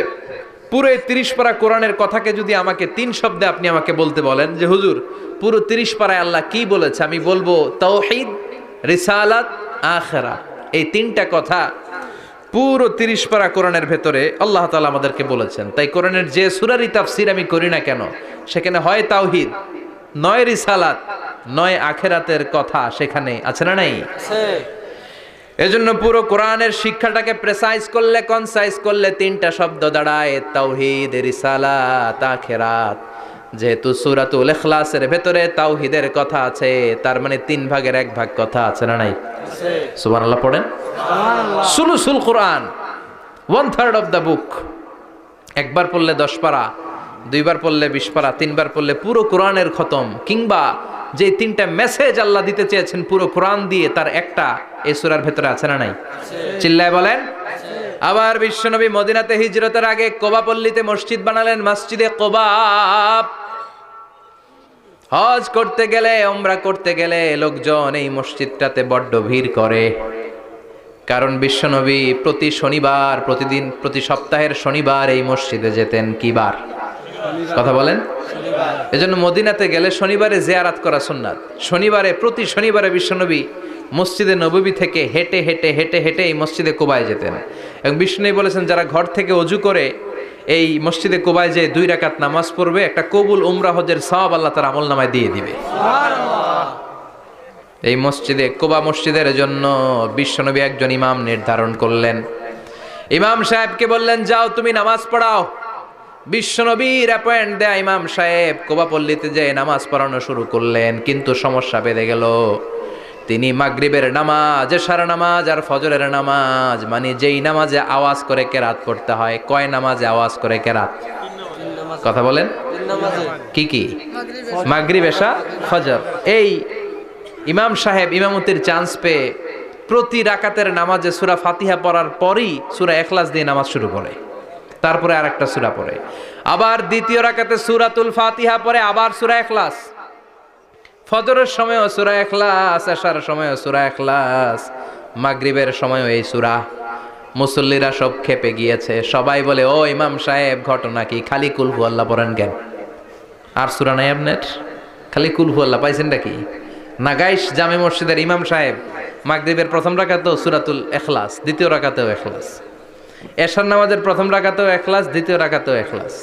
A: পুরো 30 পারা কোরআনের কথাকে যদি আমাকে 3 শব্দে আপনি আমাকে বলতে বলেন যে হুজুর পুরো 30 পারায় আল্লাহ কি বলেছে, আমি বলবো তাওহীদ, রিসালাত, আখিরাত। এই 3টা কথা পুরো 30 পারা কোরআনের ভেতরে আল্লাহ তাআলা আমাদেরকে বলেছেন। তাই কোরআনের যে সূরারই তাফসীর আমি করি না কেন, সেখানে হয় তাওহীদ, নয় রিসালাত, নয় আখিরাতের কথা সেখানে আছে না নাই? এজন্য পুরো কোরআনের শিক্ষাটাকে প্রেসাইজ করলে, কনসাইজ করলে 3টা শব্দ দাঁড়ায়, তাওহীদ, রিসালাত, আখিরাত। যেহেতু সূরাতুল ইখলাসের ভেতরে তাওহীদের কথা আছে, তার মানে 3 ভাগের 1 ভাগ কথা আছে না নাই? সুবহানাল্লাহ পড়েন। সুলুসুল কোরআন 1/3 অফ দ্য বুক, একবার পড়লে 10 পারা, 2 বার পড়লে 20 পারা, 3 বার পড়লে পুরো কোরআনের খতম। কিংবা যে 3টা মেসেজ আল্লাহ দিতে চেয়েছেন পুরো কোরআন দিয়ে, তার একটা এই সূরার ভেতরে আছে না নাই? চিল্লায় বলেন। আবার বিশ্বনবী মদিনাতে হিজরতের আগে কোবা পল্লীতে মসজিদ বানালেন, মসজিদে কোবা। হজ করতে গেলে, উমরা করতে গেলে লোকজন এই মসজিদটাতে বড্ড ভিড় করে, কারণ বিশ্বনবী প্রতি শনিবার, প্রতি সপ্তাহের শনিবার এই মসজিদে যেতেন। কি বার? কথা বলেন। এজন্য মদিনাতে গেলে শনিবারে জিয়ারাত করা সুন্নাত। প্রতি শনিবারে বিশ্বনবী মসজিদে নববী থেকে হেঁটে হেঁটে হেঁটে হেঁটে এই মসজিদে কোবায় যেতেন। এবং বিশ্বনবী বলেছেন, যারা ঘর থেকে ওযু করে এই মসজিদে কোবায় যে 2 রাকাত নামাজ পড়বে, একটা কবুল উমরা হজের সওয়াব আল্লাহ তার আমলনামায় দিয়ে দিবে। এই মসজিদে, কোবা মসজিদের জন্য বিশ্বনবী একজন ইমাম নির্ধারণ করলেন। ইমাম সাহেবকে বললেন, যাও তুমি নামাজ পড়াও। বিশ্বনবীর অ্যাপয়েন্ট দেয়া ইমাম সাহেব কোবা পল্লীতে যে নামাজ পড়ানো শুরু করলেন, কিন্তু সমস্যা বেড়ে গেল। তিনি মাগরিবের নামাজ, এশার নামাজ আর ফজরের নামাজ, মানে যেই নামাজে আওয়াজ করে কেরাত পড়তে হয়, কয় নামাজে আওয়াজ করে কেরাত? কথা বলেন। কি কি? মাগরিব, এশা, ফজর। এই ইমাম সাহেব ইমামতির চান্স পেয়ে প্রতি রাকাতের নামাজে সূরা ফাতিহা পড়ার পরই সূরা ইখলাস দিয়ে নামাজ শুরু করে, তারপরে আরেকটা সূরা পড়ে, আবার দ্বিতীয় রাকাতে সূরাতুল ফাতিহা পড়ে, আবার সূরা ইখলাস। ফজরের সময়ও সূরা ইখলাস, এশার সময়ও সূরা ইখলাস, মাগরিবের সময়ও এই সূরা। মুসল্লিরা সব খেপে গিয়েছে, সবাই বলে, ও ইমাম সাহেব ঘটনা কি? খালি কুল হু আল্লাহ পড়েন কেন? আর সূরা নাই আপনার? খালি কুল হু আল্লাহ পাইছেন নাকি? নাগাইশ জামে মসজিদের ইমাম সাহেব মাগরিবের প্রথম রাকাতেও সূরাতুল ইখলাস, দ্বিতীয় রাকাতেও ইখলাস, এশার নামাজের প্রথম রাকাতেও ইখলাস, দ্বিতীয় রাকাতেও ইখলাস,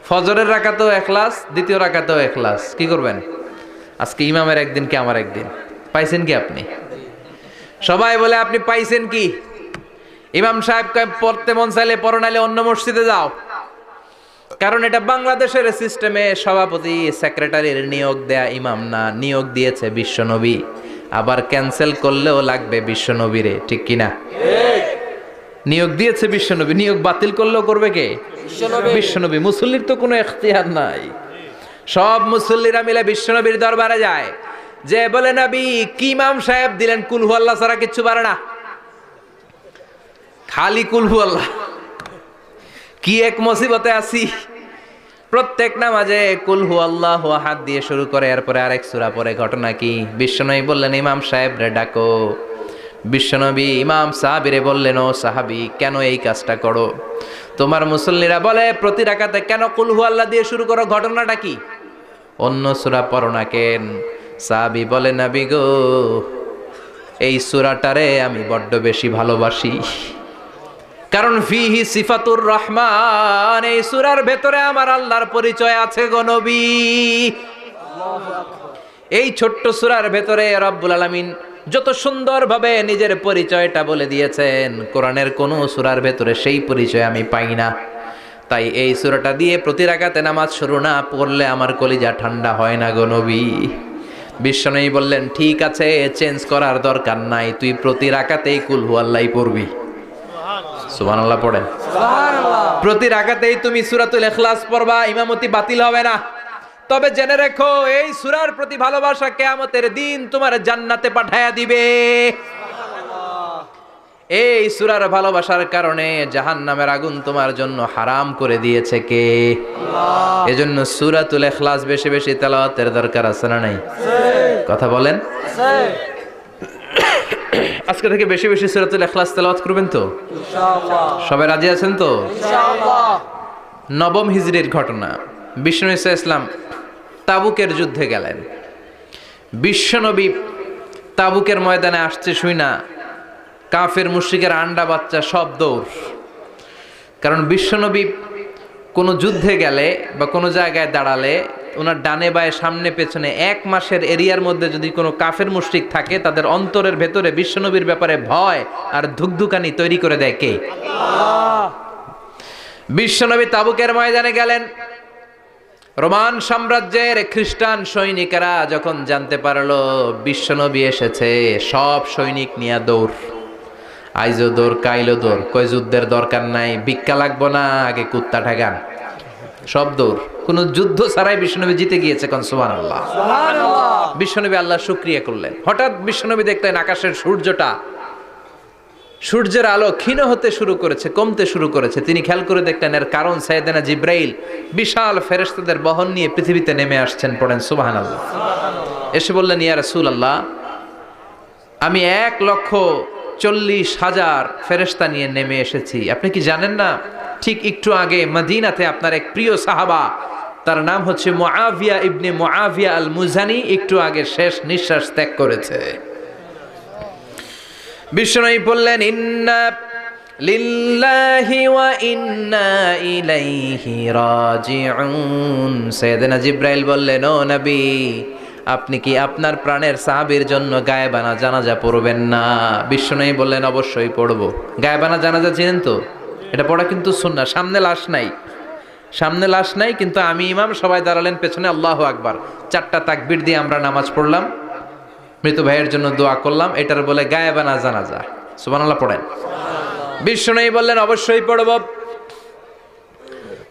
A: ফজরের রাকাতেও ইখলাস, দ্বিতীয় রাকাতেও ইখলাস। কি করবেন? আজকে ইমামের একদিন কি আমার একদিন। পাইছেন কি আপনি? সবাই বলে, আপনি পাইছেন কি? ইমাম সাহেব পড়তে মন চাইলে পড়ো, নাইলে অন্য মসজিদে যাও। কারণ এটা বাংলাদেশের সিস্টেমে সভাপতি সেক্রেটারির নিয়োগ দেয়া ইমাম না, নিয়োগ দিয়েছে বিশ্বনবী। আবার ক্যান্সেল করলেও লাগবে বিশ্বনবীরে, ঠিক কিনা? নিয়োগ দিয়েছে বিশ্বনবী, নিয়োগ বাতিল করলেও করবে কে? বিশ্বনবী। মুসল্লির তো কোনো এখতিয়ার নাই। সব মুসল্লিরা মিলে বিশ্বনবীর দরবারে যায়, যে বলে, নবী কি ইমাম সাহেব দিলেন, কুল হু আল্লাহ ছাড়া কিচ্ছু পারে না, খালি কুল হু আল্লাহ। কি এক মুসিবতে আছি, প্রত্যেক নামাজে কুল হু আল্লাহু আহাদ দিয়ে শুরু করে, এরপরে আরেক সূরা পড়ে। ঘটনা কি? বিশ্বনবী বললেন, ইমাম সাহেব রে ডাকো। বিশ্বনবী ইমাম সাহাবীরে বললেন, ও সাহাবী, কেন এই কাজটা করো? তোমার মুসল্লিরা বলে প্রতি রাকাতে কেন কুল হু আল্লাহ দিয়ে শুরু করো, ঘটনাটা কি? অন্য সূরা পড়ো না কেন? সাহাবী বলে, নবী গো, এই সূরাটারে আমি বড্ড বেশি ভালোবাসি, কারণ ফিহি সিফাতুর রহমান, এই সূরার ভেতরে আমার আল্লাহর পরিচয় আছে গো নবী। এই ছোট্ট সূরার ভেতরে রব্বুল আলামিন যত সুন্দরভাবে নিজের পরিচয়টা বলে দিয়েছেন, কোরআনের কোনো সূরার ভেতরে সেই পরিচয় আমি পাই না। তাই এই সূরাটা দিয়ে প্রতি রাকাতে নামাজ শুরু না পড়লে আমার কলিজা ঠান্ডা হয় না গো নবী। বিশ্বনবী বললেন, ঠিক আছে, চেঞ্জ করার দরকার নাই, তুই প্রতি রাকাতেই কুল হুয়াল্লাহ পড়বি। সুবহানাল্লাহ পড়েন। প্রতি রাকাতেই তুমি সূরাতুল ইখলাস পড়বা, ইমামতি বাতিল হবে না। তবে জেনে রেখো, এই সূরার প্রতি ভালোবাসা কিয়ামতের দিন তোমার জান্নাতে পাঠায়া দিবে। এই সূরার ভালোবাসার কারণে জাহান্নামের আগুন তোমার জন্য হারাম করে দিয়েছে কে? আল্লাহ। এজন্য সূরাতুল ইখলাস বেশি বেশি তেলাওয়াতের দরকার আছে না নাই? কথা বলেন। আজকে থেকে বেশি বেশি সূরাতুল ইখলাস তেলাওয়াত করবেন তো ইনশাআল্লাহ? সবাই রাজি আছেন তো ইনশাআল্লাহ? নবম হিজরির ঘটনা, বিশ্বনবী সাল্লাল্লাহু আলাইহি ওয়াসাল্লাম তাবুকের যুদ্ধে গেলেন। বিশ্বনবী তাবুকের ময়দানে আসছে শুই না কাফের মুশরিকের আন্ডা বাচ্চা সব দৌড়। কারণ বিশ্বনবী কোনো যুদ্ধে গেলে বা কোনো জায়গায় দাঁড়ালে ওনার ডানে বায়ে সামনে পেছনে 1 মাসের এরিয়ার মধ্যে যদি কোনো কাফের মুশরিক থাকে, তাদের অন্তরের ভেতরে বিশ্বনবীর ব্যাপারে ভয় আর ধুকধুকানি তৈরি করে দেয় কে? আল্লাহ। বিশ্বনবী তাবুকের ময়দানে গেলেন। রোমান সাম্রাজ্যের খ্রিস্টান সৈনিকেরা যখন জানতে পারলো বিশ্বনবী এসেছে, সব সৈনিক নিয়ে দৌড়। আইজো দৌড়, কাইলো দৌড়, কই যুদ্ধের দরকার নাই, ভিক্ষা লাগবো না, আগে কুত্তা ঠেকান, সব দৌড়। কোন যুদ্ধ ছাড়াই বিশ্বনবী জিতে গিয়েছে। কোন সুবহানাল্লাহ। বিশ্বনবী আল্লাহর শুকরিয়া করলেন। হঠাৎ বিশ্বনবী দেখলেন আকাশের সূর্যের আলো ক্ষীণ হতে শুরু করেছে, কমতে শুরু করেছে। তিনি খেয়াল করে দেখলেন এর কারণ সাইয়েদনা জিব্রাইল বিশাল ফেরেশতাদের বহন নিয়ে পৃথিবীতে নেমে আসছেন। পড়েন সুবহানাল্লাহ। এসে বললেন, ইয়া রাসূলুল্লাহ, আমি 1,40,000 ফেরেশতা নিয়ে নেমে এসেছি। আপনি কি জানেন না, ঠিক একটু আগে মদিনাতে আপনার এক প্রিয় সাহাবা, তার নাম হচ্ছে মুআবিয়া ইবনে মুআবিয়া আল মুজানি, একটু আগে শেষ নিঃশ্বাস ত্যাগ করেছে। বিশ্বনবী বললেন, ইন্না লিল্লাহি ওয়া ইন্না ইলাইহি রাজিউন। সাইয়েদনা জিব্রাইল বললেন, ও নবী, আপনি কি আপনার প্রাণের সাহাবীর জন্য গায়েবানা জানাজা পড়বেন না? বিশ্বনবী বললেন, অবশ্যই পড়ব। গায়েবানা জানাজা চিনেন তো? এটা পড়া কিন্তু সুন্নাহ। সামনে লাশ নাই, কিন্তু আমি ইমাম, সবাই দাঁড়ালেন পেছনে, আল্লাহু আকবার, 4টা তাকবীর দিয়ে আমরা নামাজ পড়লাম, মৃত ভাইয়ের জন্য দোয়া করলাম, এটার বলে গায়েবানা জানাজা। সুবহানাল্লাহ পড়েন। বিশ্বনবী বললেন, অবশ্যই পড়ব।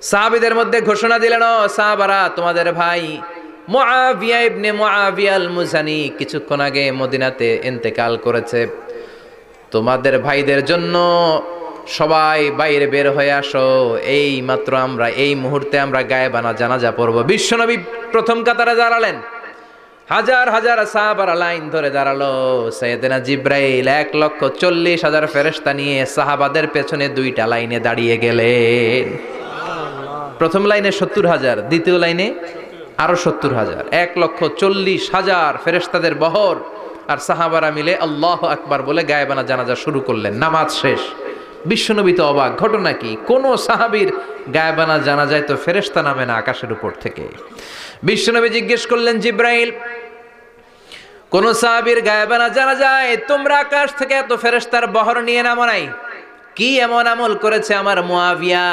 A: সাহাবীদের মধ্যে ঘোষণা দিলেন, ও সাহাবারা, তোমাদের ভাই মুআবিয়া ইবনে মুআবিয়া আল মুজানি কিছুক্ষণ আগে মদিনাতে ইন্তেকাল করেছে। তোমাদের ভাইদের জন্য সবাই বাইরে বের হয়ে আসো, এই মাত্র আমরা এই মুহূর্তে আমরা গায়েবানা জানাজা পড়ব। বিশ্বনবী প্রথম কাতারে দাঁড়ালেন, হাজার হাজার সাহাবারা লাইন ধরে দাঁড়ালো। সাইয়েদনা জিব্রাইল 1,40,000 ফেরেশতা নিয়ে সাহাবাদের পেছনে 2টা লাইনে দাঁড়িয়ে গেলেন। প্রথম লাইনে 70,000, দ্বিতীয় লাইনে আরো 70,000, 1,40,000 ফেরেশতাদের বহর। আর সাহাবারা মিলে আল্লাহু আকবার বলে গায়েবানা জানাজা শুরু করলেন। নামাজ শেষ। বিশ্বনবী তো অবাক, ঘটনা কি? কোন সাহাবীর গায়েবানা জানাজায় তো ফেরেশতা নামে না আকাশের উপর থেকে। বিশ্বনবী জিজ্ঞেস করলেন, জিব্রাইল, কোন সাহাবীর গায়েবানা জানাজায় তোমরা আকাশ থেকে এত ফেরেশতার বহর নিয়ে নামো নাই? কি এমন আমল করেছে আমার মুআবিয়া?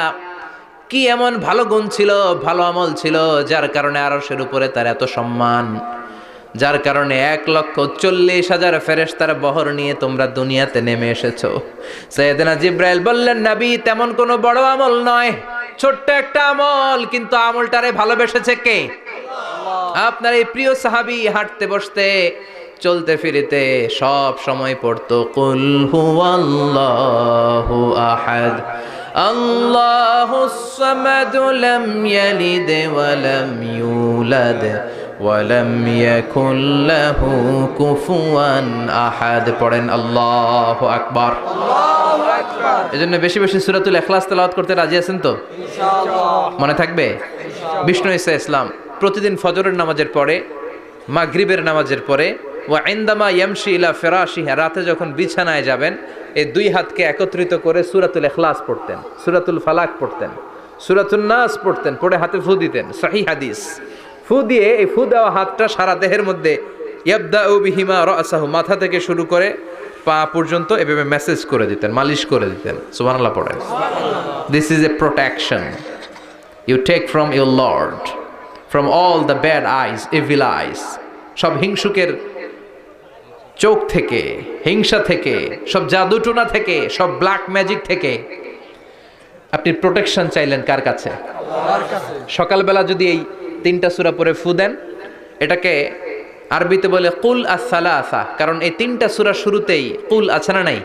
A: কি এমন ভালো গুণ ছিল, ভালো আমল ছিল, যার কারণে আরশের উপরে তার এত সম্মান, যার কারণে 1,40,000 ফেরেশতার বহর নিয়ে তোমরা দুনিয়াতে নেমে এসেছো? সাইয়েদনা জিব্রাইল বললেন, নবী, তেমন কোনো বড় আমল নয়, ছোট্ট একটা আমল, কিন্তু আমলটারে ভালোবেসেছে কে? আপনার এই প্রিয় সাহাবী হাঁটতে বসতে চলতে ফিরিতে সব সময় পড়তো, কুল হুয়াল্লাহু আহাদ, আল্লাহুস সামাদ, লাম ইয়ালিদ ওয়া লাম ইউলাদ ওয়া লাম ইয়াকুল লাহু কুফুয়ান আহাদ। পড়েন আল্লাহু আকবার। আল্লাহু আকবার। এজন্য বেশি বেশি সূরাতুল ইখলাস তেলাওয়াত করতে রাজি আছেন তো ইনশাআল্লাহ? মনে থাকবে। বিষ্ণু ঈসা ইসলাম প্রতিদিন ফজরের নামাজের পরে, মাগরিবের নামাজের পরে, ওয়া ইনদামা ইয়ামশি ইলা ফিরাশিহি, রাতে যখন বিছানায় যাবেন, এই 2 হাতকে একত্রিত করে সূরাতুল ইখলাস পড়তেন, সূরাতুল ফালাক পড়তেন, সূরাতুন নাস পড়তেন, পড়ে হাতে ফু দিতেন। সহিহ হাদিস। ফু দিয়ে এই ফু দেওয়া হাতটা সারা দেহের মধ্যে ইয়াবদাউ বিহিমা রাসাহু, মাথা থেকে শুরু করে পা পর্যন্ত এভাবে মেসেজ করে দিতেন, মালিশ করে দিতেন। সুবহানাল্লাহ পড়েন। This is a protection you take from your lord, from all the bad eyes, evil eyes, সব হিংসুকের চোখ থেকে, হিংসা থেকে, সব জাদুটোনা থেকে, সব ব্ল্যাক ম্যাজিক থেকে আপনি প্রোটেকশন চাইলেন কার কাছে? সকালবেলা যদি এই 3টা সূরা পড়ে ফু দেন, এটাকে আরবিতে বলে কুল আস-সালাসা, কারণ এই 3টা সূরা শুরুতেই কুল আছে না নাই?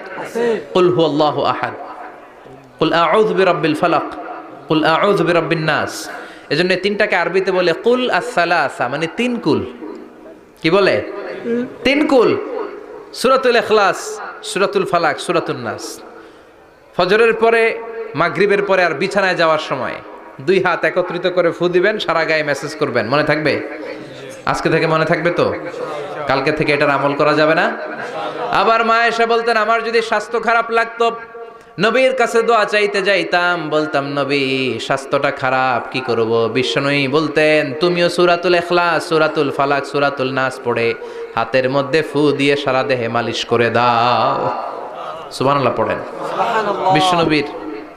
A: কুল হুয়াল্লাহু আহাদ, কুল আউযু বিরাব্বিল ফালাক, কুল আউযু বিরাব্বিন নাস। এজন্য এই 3টাকে আরবিতে বলে কুল আস-সালাসা, মানে 3 কুল। কি বলে? 3 কুল। সূরাতুল ইখলাস, সূরাতুল ফালাক, সূরাতুন নাস। ফজরের পরে, মাগরিবের পরে আর বিছানায় যাওয়ার সময় 2 হাত একত্রিত করে ফু দিবেন, সারা গায়ে মেসেজ করবেন। মনে থাকবে? আজকে থেকে মনে থাকবে তো? কালকে থেকে এটার আমল করা যাবে না? আবার মা এসে বলতেন, আমার যদি স্বাস্থ্য খারাপ লাগতো, নবীর কাছে দোয়া চাইতে যাইতাম, বলতাম নবী স্বাস্থ্যটা খারাপ, কি করব? বিশ্বনবী বলতেন, তুমিও সূরাতুল ইখলাস, সূরাতুল ফালাক, সূরাতুল নাস পড়ে হাতের মধ্যে ফু দিয়ে সারা দেহে মালিশ করে দাও। সুবহানাল্লাহ পড়েন। বিশ্বনবীর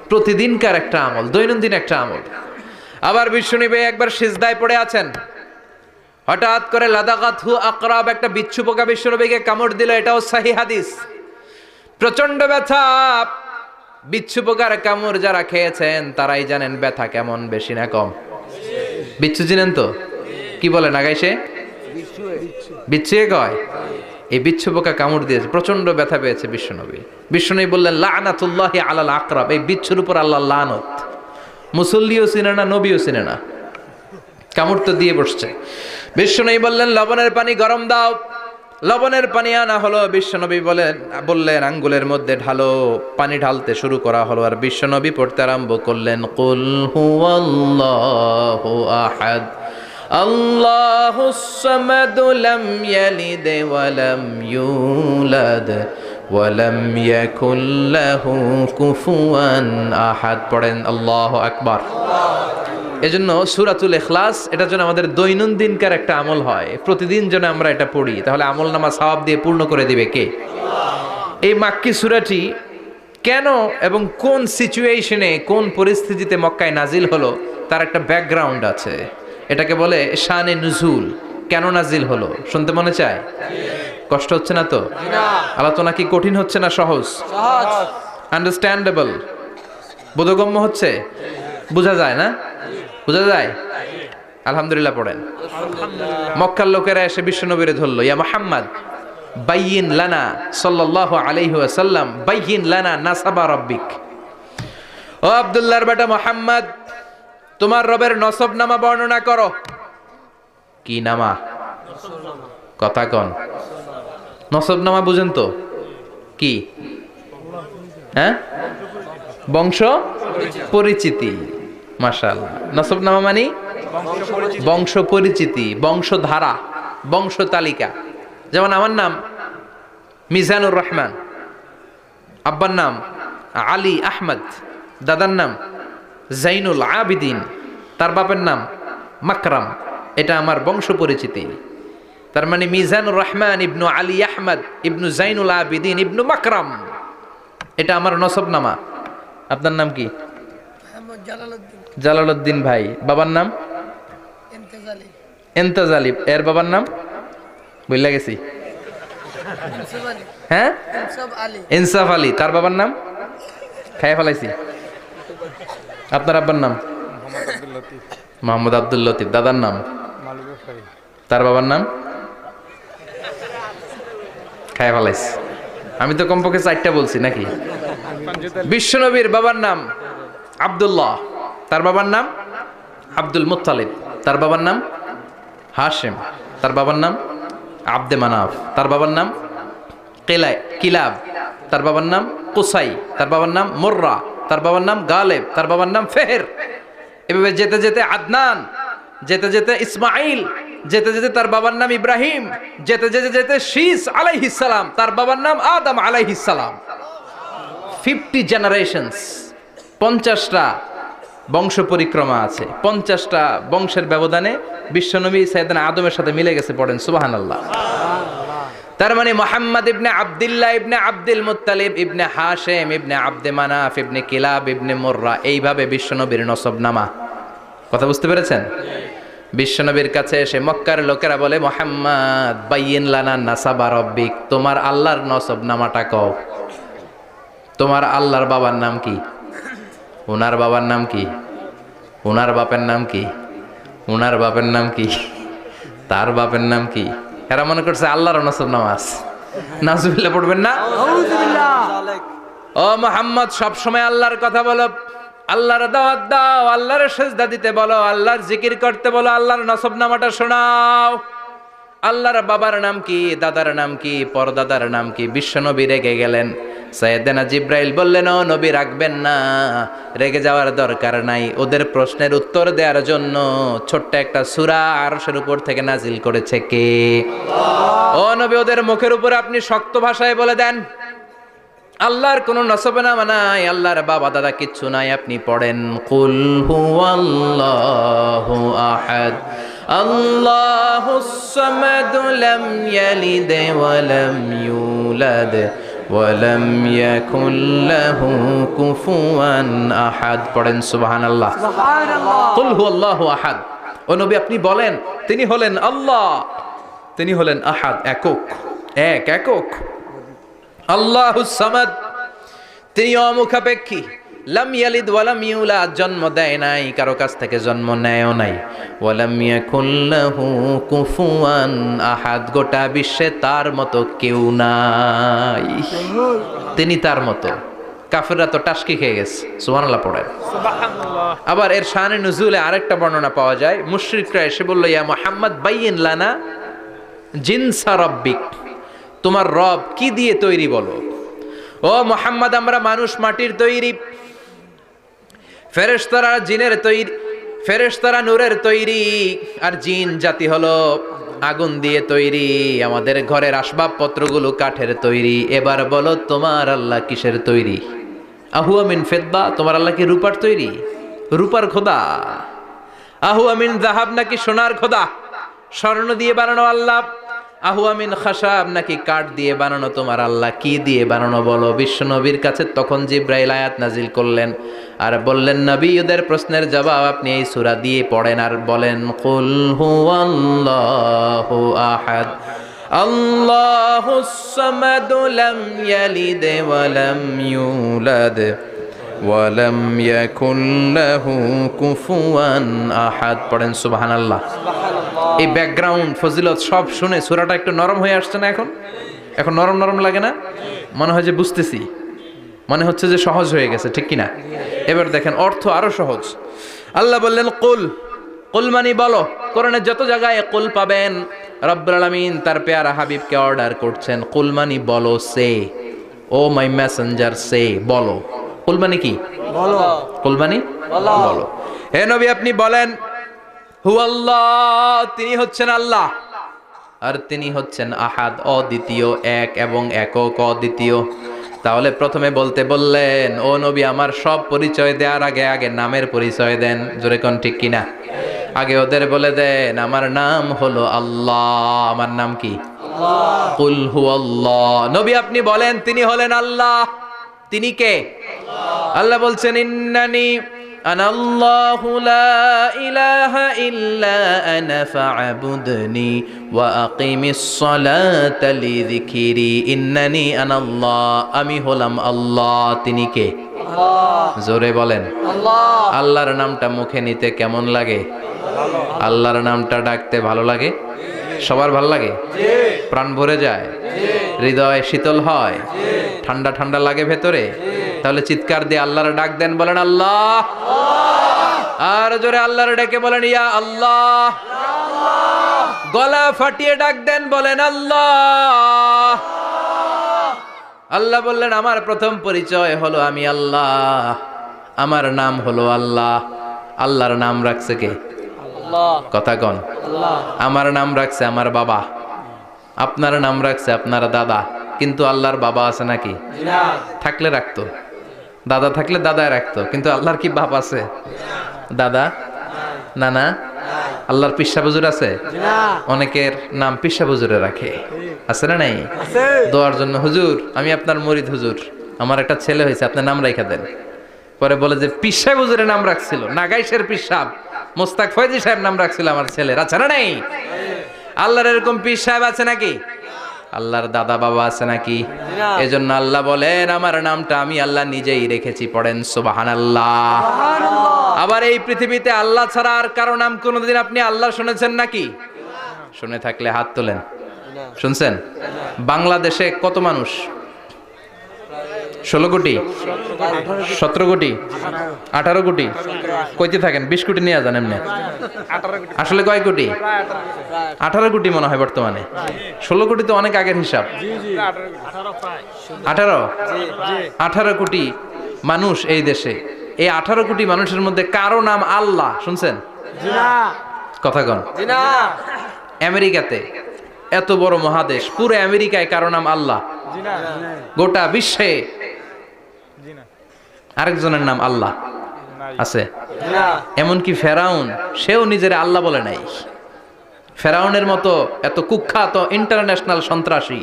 A: প্রতিদিনকার একটা আমল, দৈনন্দিন একটা আমল। আবার বিশ্বনবী একবার সিজদায় পড়ে আছেন, হঠাৎ করে লাদাগাতহু আকরাব, একটা বিচ্ছু পোকা বিশ্বনবীকে কামড় দিল। এটাও সহিহ হাদিস। প্রচন্ড ব্যথা। বিচ্ছু পোকার কামড় যারা খেয়েছেন তারাই জানেন ব্যথা কেমন, বেশি না কম? বিচ্ছু চিনেন তো? কি বলে না গাইছে? বিচ্ছু কয়। এই বিচ্ছু পোকা কামড় দিয়েছে, প্রচন্ড ব্যথা পেয়েছে বিশ্বনবী। বিশ্বনবী বললেন লানাতুল্লাহি আলাল আকরাব, এই বিচ্ছুর উপর আল্লাহর লানত। মুসল্লিও চিনে না, নবীও চিনে না, কামড় তো দিয়ে বসছে। বিশ্বনবী বললেন লবণের পানি গরম দাও। লবণের পানি আনা হলো। বিশ্বনবী বললেন আঙ্গুলের মধ্যে ঢালো। পানি ঢালতে শুরু করা হলো, আর বিশ্বনবী পড়তে আরম্ভ করলেন কুল হুয়াল্লাহু আহাদ, আল্লাহুস সামাদ, লাম ইয়ালিদ ওয়া লাম ইউলাদ ওয়া লাম ইয়াকুল লাহু কুফুয়ান আহাদ। পড়েন আল্লাহু আকবার। এজন্য সূরাতুল ইখলাস, এটার জন্য আমাদের দৈনন্দিনকার একটা আমল হয়, প্রতিদিন যেন আমরা এটা পড়ি, তাহলে আমলনামা সওয়াব দিয়ে পূর্ণ করে দিবে কে? এই মাক্কি সূরাটি কেন এবং কোন সিচুয়েশনে, কোন পরিস্থিতিতে মক্কায় নাজিল হলো তার একটা ব্যাকগ্রাউন্ড আছে। এটাকে বলে শানে নুজুল। কেন নাজিল হলো শুনতে মনে চায়? কষ্ট হচ্ছে না তো? আলোচনা কি কঠিন হচ্ছে না সহজ? আন্ডারস্ট্যান্ডেবল, বোধগম্য হচ্ছে? বোঝা যায় না? বোঝা যায়? আলহামদুলিল্লাহ পড়েন। মক্কার লোকেরা এসে বিশ্বনবীরে ধরলো, ইয়া মুহাম্মদ বাইয়িন লানা সাল্লাল্লাহু আলাইহি ওয়াসাল্লাম, বাইয়িন লানা নাসাবা রাব্বিক। ও আব্দুল্লাহর বেটা মুহাম্মদ, তোমার রবের নসবনামা বর্ণনা করো। কি নামা? কথা কন। নসবনামা বুঝেন তো? কি? হ্যাঁ, বংশ পরিচিতি। মাশাআল্লাহ। নসবনামা মানে বংশ পরিচিতি, বংশধারা, বংশ তালিকা। যেমন আমার নাম মিজানুর রহমান, আব্বার নাম আলী আহমদ, দাদার নাম জাইনুল আবিদিন, তার বাপের নাম মাকরাম। এটা আমার বংশ পরিচিতি। তার মানে মিজানুর রহমান ইবনু আলী আহমদ ইবনু জাইনুল আবিদিন ইবনু মাকরাম, এটা আমার নসবনামা। আপনার নাম কি? জালালউদ্দিন ভাই। বাবার নাম এন্তাজালি। এর বাবার নাম বইলা গেছি। হ্যাঁ, ইনসাফ আলী। তার বাবার নাম খাইয়া ফেলাইছি। আপনার আব্বার নাম? মোহাম্মদ আব্দুল লতিফ। দাদার নাম? তার বাবার নাম খাইয়া ফেলাইছি। আমি তো কমপক্ষে 4টা বলছি নাকি? বিশ্বনবীর বাবার নাম আব্দুল্লাহ, তার বাবার নাম আব্দুল মুত্তালিব, তার বাবার নাম হাশিম, তার বাবার নাম আব্দে মানাফ, তার বাবার নাম কিলাব, তার বাবার নাম কুসাই, তার বাবার নাম মুররা, তার বাবার নাম গালেব, তার বাবার নাম ফেহের। এভাবে যেতে যেতে আদনান, যেতে যেতে ইসমাইল, যেতে যেতে তার বাবার নাম ইব্রাহিম, যেতে যেতে যেতে শীস আলাইহিস সালাম, তার বাবার নাম আদম আলাইহিস সালাম। 50 জেনারেশনস, 50টা বংশ পরিক্রমা আছে। 50টা বংশের ব্যবধানে বিশ্বনবী সাইয়েদনা আদমের সাথে মিলে গেছে। পড়েন সুবহানাল্লাহ। তার মানে মুহাম্মদ ইবনে আব্দুল্লাহ ইবনে আব্দুল মুত্তালিব ইবনে হাশিম ইবনে আব্দে মানাফ ইবনে কিলাব ইবনে মুররা, এইভাবে বিশ্বনবীর নসবনামা। কথা বুঝতে পেরেছেন? বিশ্বনবীর কাছে এসে মক্কার লোকেরা বলে, মুহাম্মদ বাইয়িন লানা নাসাবা রব্বিক, তোমার আল্লাহর নসবনামাটা কও। তোমার আল্লাহর বাবার নাম কি? ওনার বাবার নাম কি? ওনার বাপের নাম কি? ওনার বাপের নাম কি? তার বাপের নাম কি? এরা মনে করছে আল্লাহর নসবনামা আছে। নাউজুবিল্লাহ পড়বেন না? ও মুহাম্মদ, সবসময় আল্লাহর কথা বলো, আল্লাহর দাওয়াত দাও, আল্লাহর সেজদা দিতে বলো, আল্লাহর জিকির করতে বলো, আল্লাহর নসবনামাটা শোনাও। আল্লাহর বাবার নাম কি, দাদার নাম কি, পরদাদার নাম কি? বিশ্বনবী রেগে গেলেন। সাইয়েদনা জিব্রাইল বললেন, ও নবী রাখবেন না, রেগে যাওয়ার দরকার নাই। ওদের প্রশ্নের উত্তর দেওয়ার জন্য ছোট্ট একটা সূরা আরশের উপর থেকে নাজিল করেছে কে? ও নবী, ওদের মুখের উপরে আপনি শক্ত ভাষায় বলে দেন, আল্লাহর কোনো নসবনামা নাই, আল্লাহর বাবা দাদা কিচ্ছু নাই। আপনি পড়েন, কুল হুয়াল্লাহু আহাদ আল্লাহুস সামাদ লাম ইয়ালিদ ওয়া লাম ইউলাদ ওয়া লাম ইয়াকুল লাহু কুফুয়ান আহাদ। পড়েন সুবহানাল্লাহ। কুল হুয়াল্লাহু আহাদ। ও নবী, আপনি বলেন, তিনি হলেন আল্লাহ, তিনি হলেন আহাদ, একক, একক। আল্লাহুস সামাদ, তিনি অমুখাপেক্ষী। লাম ইয়ালিদ ওয়া লাম ইউলাদ, জন্ম দেয় নাই, কারো কাছ থেকে জন্ম নেয়ও নাই। ওয়া লাম ইয়াকুল লাহু কুফুয়ান আহাদ, গোটা বিশ্বে তার মতো কেউ নাই, তিনি তার মতো। কাফেররা তো টাসকি খেয়ে গেছে। সুবহানাল্লাহ পড়েন। সুবহানাল্লাহ। আবার এর শানে নুজুলে আরেকটা বর্ণনা পাওয়া যায়। মুশরিকরা এসে বলল, ইয়া মুহাম্মদ বাইয়িন লানা জিনসা রাব্বিক, তোমার রব কি দিয়ে তৈরি বলো। ও মুহাম্মদ, আমরা মানুষ মাটির তৈরি, ফেরেশতারা জিনের তৈরি, ফেরেশতারা নূরের তৈরি, আর জিন জাতি হলো আগুন দিয়ে তৈরি। আমাদের ঘরের আসবাবপত্রগুলো কাঠের তৈরি। এবার বলো, তোমার আল্লাহ কিসের তৈরি? আহুয়া মিন ফিদ্দা, তোমার আল্লাহ কি রূপার তৈরি? রূপার খোদা? আহুয়া মিন যাহাব, নাকি সোনার খোদা, স্বর্ণ দিয়ে বানানো আল্লাহ? আহুয়া মিন খাশাব, নাকি কাঠ দিয়ে বানানো তোমার আল্লাহ? কি দিয়ে বানানো বলো। বিশ্বনবীর কাছে তখন জিব্রাইল আয়াত নাজিল করলেন আর বললেন, নবী, ওদের প্রশ্নের জবাব আপনি এই সূরা দিয়ে পড়েন আর বলেন, কুল হুয়াল্লাহু আহাদ আল্লাহুস সামাদ লাম ইয়ালিদ ওয়া লাম ইউলাদ ওয়া লাম ইয়াকুল লাহু কুফুয়ান আহাদ। পড়েন সুবহানাল্লাহ। এই ব্যাকগ্রাউন্ড ফজিলত সব শুনে সূরাটা একটু নরম হয়ে আসছে না? এখন নরম নরম লাগে না? মনে হয় যে বুঝতেছি, মনে হচ্ছে যে সহজ হয়ে গেছে, ঠিক কিনা? এবার দেখেন অর্থ আরো সহজ। আল্লাহ বললেন, কুল, কুল মানে বলো। কোরআনের যত জায়গায় কুল পাবেন, রব্বুল আলামিন তার পেয়ারা হাবিবকে অর্ডার করছেন, কুল মানে বলো, সে, ও মাই মেসেঞ্জার, সে, বলো। কুল মানে কি? বলো। কুল মানে বলো। হে নবী, আপনি বলেন, হুয়াল্লাহ, তিনি হচ্ছেন আল্লাহ, আর তিনি হচ্ছেন আহাদ, অদ্বিতীয়, এক এবং একক, অদ্বিতীয়। তাহলে প্রথমে বলতে বললেন, ও নবী, আমার সব পরিচয় দেওয়ার আগে আগে নামের পরিচয় দেন। জোরে কোন, ঠিক কিনা? আগে ওদের বলে দেন, আমার নাম হলো আল্লাহ। আমার নাম কি? আল্লাহ। কুল হুয়াল্লাহ। নবী, আপনি বলেন, তিনি হলেন আল্লাহ। তিনি কে? আল্লাহ বলছেন, ইন্নানি আনাল্লাহু লা ইলাহা ইল্লা আনা ফা'বুদনি ওয়া আকিমিস সালাতা লিযিকরি। ইন্নানি আনাল্লাহ, আমি হলাম আল্লাহ। তিনি কে? আল্লাহ। জোরে বলেন, আল্লাহ। আল্লাহর নামটা মুখে নিতে কেমন লাগে? আল্লাহর নামটা ডাকতে ভালো লাগে? সবার ভালো লাগে? প্রাণ ভরে যায়? হৃদয় শীতল হয়? ঠান্ডা ঠান্ডা লাগে ভেতরে? তাহলে চিৎকার দিয়ে আল্লাহর ডাক দেন, বলেন আল্লাহ। আর জোরে আল্লাহর ডেকে বলেন, ইয়া আল্লাহ। গলা ফাটিয়ে ডাক দেন, বলেন আল্লাহ। আল্লাহ বললেন, আমার প্রথম পরিচয় হলো আমি আল্লাহ, আমার নাম হলো আল্লাহ। আল্লাহর নাম রাখছে কে? আল্লাহ। কথা কন। আমার নাম রাখছে আমার বাবা, আপনার নাম রাখছে আপনার দাদা। কিন্তু আল্লাহর বাবা আছে নাকি? থাকলে রাখতো, দাদা থাকলে দাদায় রাখতো। কিন্তু আল্লাহর কি বাপ আছে? দাদা, নানা, আল্লাহর পিসা হুজুর আছে?
B: জি না।
A: অনেকের নাম পিসা হুজুরে রাখে, আছে না নাই?
B: আছে।
A: দোয়ার জন্য, হুজুর আমি আপনার মুরিদ হুজুর, আমার একটা ছেলে হয়েছে, আপনার নাম রাখা দেন। পরে বলে যে পিসা হুজুরের নাম রাখছিল, নাগাইশের পিসাব মোস্তাক ফয়জি সাহেব নাম রাখছিল আমার ছেলের, আছে না নাই? আল্লাহর এরকম পীর সাহেব আছে নাকি? আল্লাহর দাদা বাবা আছে নাকি?
B: না।
A: এজন্য আল্লাহ বলেন আমার নামটা আমি আল্লাহ নিজেই রেখেছি, পড়েন সুবহানাল্লাহ। আবার এই পৃথিবীতে আল্লাহ ছাড়া আর কারো নাম কোনোদিন আপনি আল্লাহ শুনেছেন নাকি? শুনে থাকলে হাত তোলেন। শুনছেন? বাংলাদেশে কত মানুষ? 16 কোটি, 17 কোটি, 18 কোটি, কইতে থাকেন 20 কোটি নিয়ে যান এমনি। আসলে কয় কোটি? 18 কোটি মনে হয় বর্তমানে। 16 কোটি তো অনেক আগের হিসাব। 18 কোটি মানুষ এই দেশে। এই 18 কোটি মানুষের মধ্যে কারো নাম আল্লাহ শুনছেন?
B: জি না।
A: কথা কন।
B: জি না।
A: আমেরিকাতে, এত বড় মহাদেশ, পুরো আমেরিকায় কারো নাম আল্লাহ?
B: জি না।
A: গোটা বিশ্বে আরেকজনের নাম আল্লাহ আছে?
B: জি না।
A: এমনকি ফেরাউন, সেও নিজের আল্লাহ বলে নাই। ফেরাউনের মতো এত কুখ্যাত ইন্টারন্যাশনাল সন্ত্রাসী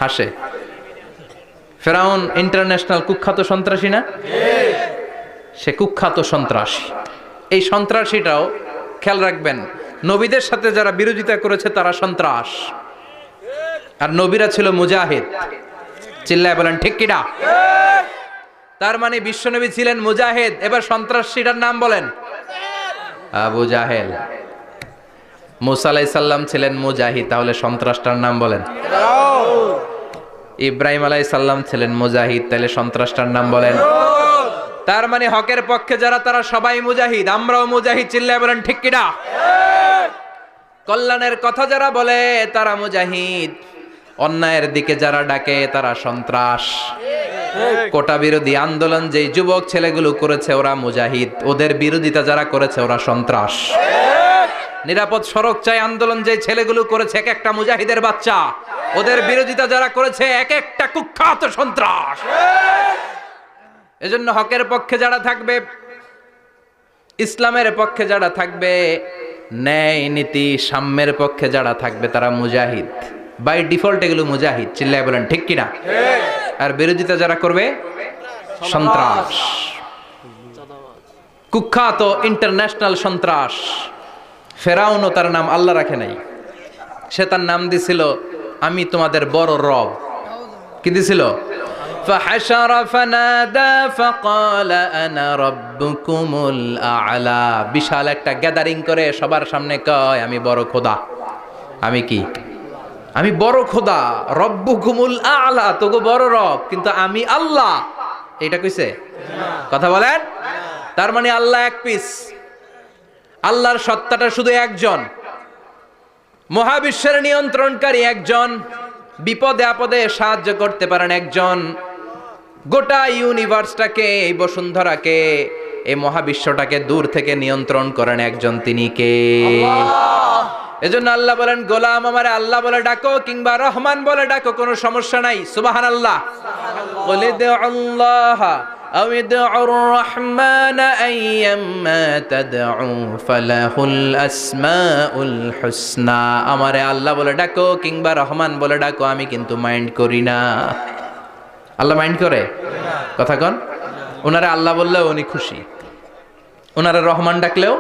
A: হাসে। ফেরাউন ইন্টারন্যাশনাল কুখ্যাত সন্ত্রাসী না? সে কুখ্যাত সন্ত্রাসী। এই সন্ত্রাসীটাও খেয়াল রাখবেন, নবীদের সাথে যারা বিরোধিতা করেছে তারা সন্ত্রাস, আর নবীরা ছিল মুজাহিদ। চিল্লায় বলেন ঠিক কিনা? তার মানে বিশ্বনবী ছিলেন মুজাহিদ। এবার সন্ত্রাসীটার নাম বলেন। আবু জাহেল। মুসা আলাইহিস সালাম ছিলেন মুজাহিদ, তাহলে সন্ত্রাসটার নাম বলেন। ইব্রাহিম আলাইহিস সালাম ছিলেন মুজাহিদ, তাহলে সন্ত্রাসটার নাম বলেন। তার মানে হকের পক্ষে যারা তারা সবাই মুজাহিদ, আমরাও মুজাহিদ। চিল্লায় বলেন ঠিক কিনা? কল্যাণের কথা যারা বলে তারা মুজাহিদ, অন্যায়ের দিকে যারা ডাকে তারা সন্ত্রাস। কোটা বিরোধী আন্দোলন যেই যুবক ছেলেগুলো করেছে ওরা মুজাহিদ, ওদের বিরোধিতা যারা করেছে ওরা সন্ত্রাস। নিরাপদ সড়ক চাই আন্দোলন যে ছেলেগুলো করেছে এক একটা মুজাহিদের বাচ্চা, ওদের বিরোধিতা যারা করেছে এক একটা কুখ্যাত সন্ত্রাস। এজন্য হকের পক্ষে যারা থাকবে, ইসলামের পক্ষে যারা থাকবে, ন্যায় নীতি সাম্যের পক্ষে যারা থাকবে তারা মুজাহিদ। বাই ডিফল্ট এগুলো মুজাহিদ। চিল্লায় বলেন ঠিক কিনা? আর বিরোধিতা যারা করবে সন্ত্রাস, কুখ্যাত ইন্টারন্যাশনাল সন্ত্রাস। ফেরাউনও তার নাম আল্লাহ রাখে নাই, সে তার নাম দিছিল আমি তোমাদের বড় রব। কি দিছিল? فحشر فنادى فقال انا ربكم الاعلى। বিশাল একটা গ্যাদারিং করে সবার সামনে কয় আমি বড় খোদা। আমি কি? আমি বড় খোদা, রব্বুকুমুল আ'লা, তোগো বড় রব, কিন্তু আমি আল্লাহ। এটা কইছে? কথা বলেন। তার মানে আল্লাহ এক পিস। আল্লাহর সত্তাটা শুধু একজন, মহাবিশ্বের নিয়ন্ত্রণকারী একজন, বিপদে আপদে সাহায্য করতে পারেন একজন, গোটা ইউনিভার্সটাকে, এই বসুন্ধরাকে, এই মহাবিশ্বটাকে দূর থেকে নিয়ন্ত্রণ করেন একজন, তিনি কে? এজন্য আল্লাহ বলেন গোলাম আমারে আল্লাহ বলে ডাকো কিংবা রহমান বলে ডাকো, কোনো সমস্যা নাই। সুবহানাল্লাহ। কুল আল্লাহ আও ইদউর রহমান আইয়াম্মা তাদউ ফালাহুল আসমাউল হুসনা। আমারে আল্লাহ বলে ডাকো কিংবা রহমান বলে ডাকো, আমি কিন্তু মাইন্ড করি না। আল্লাহ মাইন্ড করে? কথা কন। ওনারে আল্লাহ বললেও উনি খুশি, ওনারে রহমান ডাকলেও।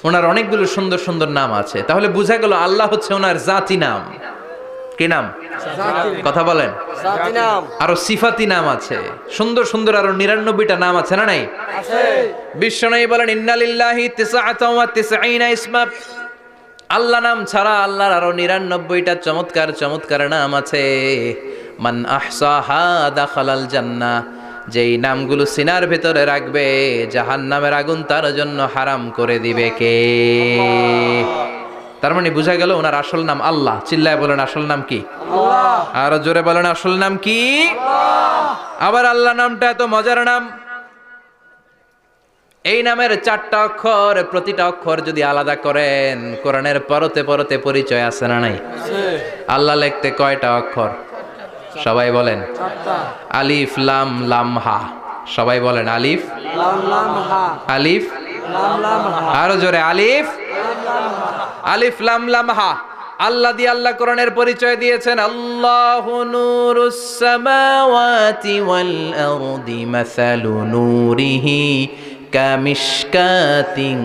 A: ওনার অনেকগুলো সুন্দর সুন্দর নাম আছে, তাহলে বোঝা গেল আল্লাহ হচ্ছে ওনার জাতি নাম। কি নাম? কথা বলেন।
B: জাতি নাম।
A: আরো সিফাতি নাম আছে, সুন্দর সুন্দর আরো 99টা নাম আছে না নাই?
B: আছে।
A: বিশ্বনবী বলেন ইন্নালিল্লাহি 99 ইসমা। আল্লাহ নাম ছাড়া আল্লাহর আরো 99টা চমৎকার চমৎকার নাম আছে। মান আহসাহা দাখালাল জান্নাহ। যেই নামগুলো সিনার ভিতরে রাখবে জাহান্নামের আগুন তার জন্য হারাম করে দিবে কে? তার মানে বোঝা গেল ওনার আসল নাম আল্লাহ। চিল্লায় বলেন আসল নাম কি?
B: আল্লাহ।
A: আরো জোরে বলেন আসল নাম কি? আবার আল্লাহ নামটা এত মজার নাম, এই নামের 4টা অক্ষর, প্রতিটা অক্ষর যদি আলাদা করেন কোরআনের পরতে পরতে পরিচয় আছে না নাই? আল্লাহ লিখতে কয়টা অক্ষর? সবাই বলেন।
B: 4টা।
A: আলিফ লাম লাম হা। সবাই বলেন আলিফ
B: লাম লাম হা।
A: আলিফ আরো জোরে আলিফ আলিফ লাম লাম হা। আল্লাহ দিয়ে আল্লাহ কোরআনের পরিচয় দিয়েছেন, আল্লাহু নূরুস সামাওয়াতি ওয়াল আরদি মাসালু নূরিহি কামিশকাতিন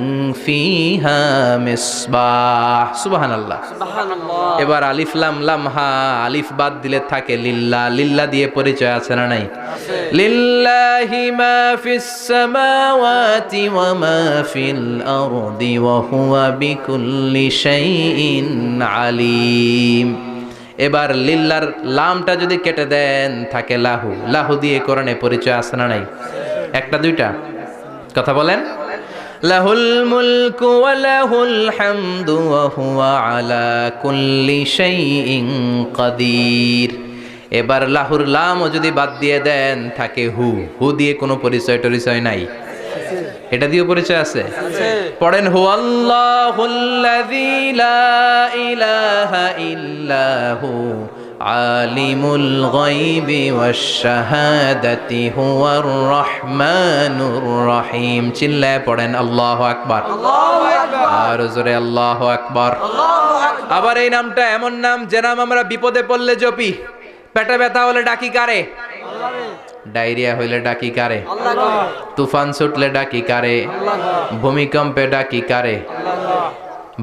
A: ফিহা মিসবাহ। সুবহানাল্লাহ। এবার আলিফ লাম লাম হা, আলিফ বাদ দিলে থাকে লিল্লাহ। লিল্লাহ দিয়ে পরিচয় আছে না নাই? লিল্লাহি মা ফিস সামাওয়াতি ওয়া মা ফিল আরদি ওয়া হুয়া বিকুল্লি শাইইন আলিম। এবার লিল্লার লামটা যদি কেটে দেন থাকে লাহু। লাহু দিয়ে কোরআনে পরিচয় আছে না নাই? একটা দুইটা কথা বলেন। লাহুল মুলকু ওয়া লাহুল হামদু ওয়া হুয়া আলা কুল্লি শাইইন কাদির। এবার লাহুর লামও যদি বাদ দিয়ে দেন থাকে হু। হু দিয়ে কোনো পরিচয় টরিচয় নাই, এটা দিয়ে পরিচয় আছে। পড়েন হুয়াল্লাহুল্লাযী লা ইলাহা ইল্লাহু আলিমুল গায়বি ওয়াশ শাহাদাতি হুয়ার রহমানুর রহিম। চিল্লায় পড়েন আল্লাহু আকবার। আর জোরে আল্লাহু আকবার। আবার এই নামটা এমন নাম যে নাম আমরা বিপদে পড়লে জপি। পেটে ব্যথা হলে ডাকি কারে? ডায়রিয়া হইলে ডাকি কারে? তুফান ছুটলে ডাকি কারে? ভূমিকম্পে ডাকি কারে?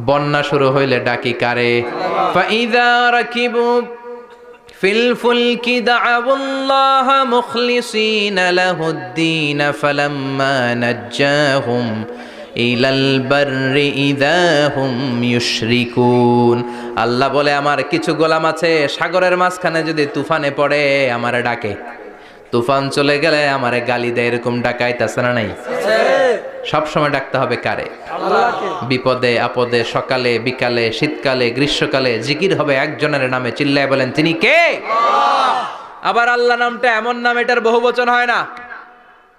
A: বন্যা শুরু হইলে ডাকি কারে? ফাইযা রাকিবু ফিল ফুলকি দা'আউল্লাহ মুখলিসিনা লাহুদ্দীন ফালাম্মা নাজ্জাহুম ইলাল বাররি ইযা হুম ইউশরিকুন। আল্লাহ বলে, আমার কিছু গোলাম আছে সাগরের মাঝখানে যদি তুফানে পড়ে আমারে ডাকে, তুফান চলে গেলে আমারে গালি দেয়। এরকম ডাকাইতাছে না নাই? সব সময় ডাকতে হবে কারে? বিপদে আপদে, সকালে বিকালে, শীতকালে গ্রীষ্মকালে জিকির হবে একজনের নামে। চিল্লায় বলেন তিনি কে? আবার আল্লাহ নামটা এমন নাম এটার বহুবচন হয় না।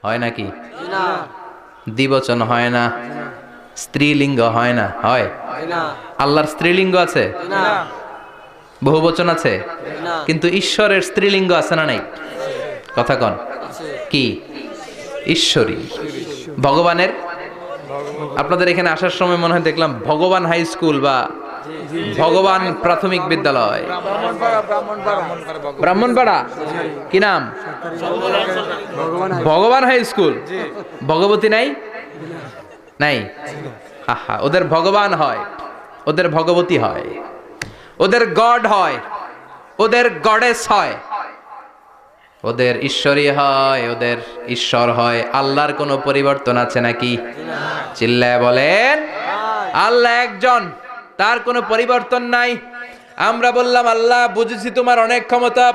A: হয় নাকি? দ্বিবচন হয় না, স্ত্রীলিঙ্গ হয় না। হয়? আল্লাহর স্ত্রীলিঙ্গ আছে? বহুবচন আছে? কিন্তু ঈশ্বরের স্ত্রীলিঙ্গ আছে না নাই? কথা কন কি? ঈশ্বরী। ভগবানের, আপনাদের এখানে আসার সময় মনে হয় দেখলাম ভগবান হাই স্কুল বা ভগবান প্রাথমিক বিদ্যালয়। ব্রাহ্মণপাড়া কি নাম? ভগবান হাই স্কুল। ভগবতী নাই? নাই। আহা, ওদের ভগবান হয়, ওদের ভগবতী হয়, ওদের গড হয়, ওদের গডেস হয়, ওদের ঈশ্বরী হয়, ওদের ঈশ্বর হয়। আল্লাহর কোনো পরিবর্তন আছে নাকি? চিল্লায় বলেন আল্লাহ একজন, তার কোনো পরিবর্তন নাই। আমরা বললাম আল্লাহ বুঝেছি তোমার অনেক ক্ষমতা,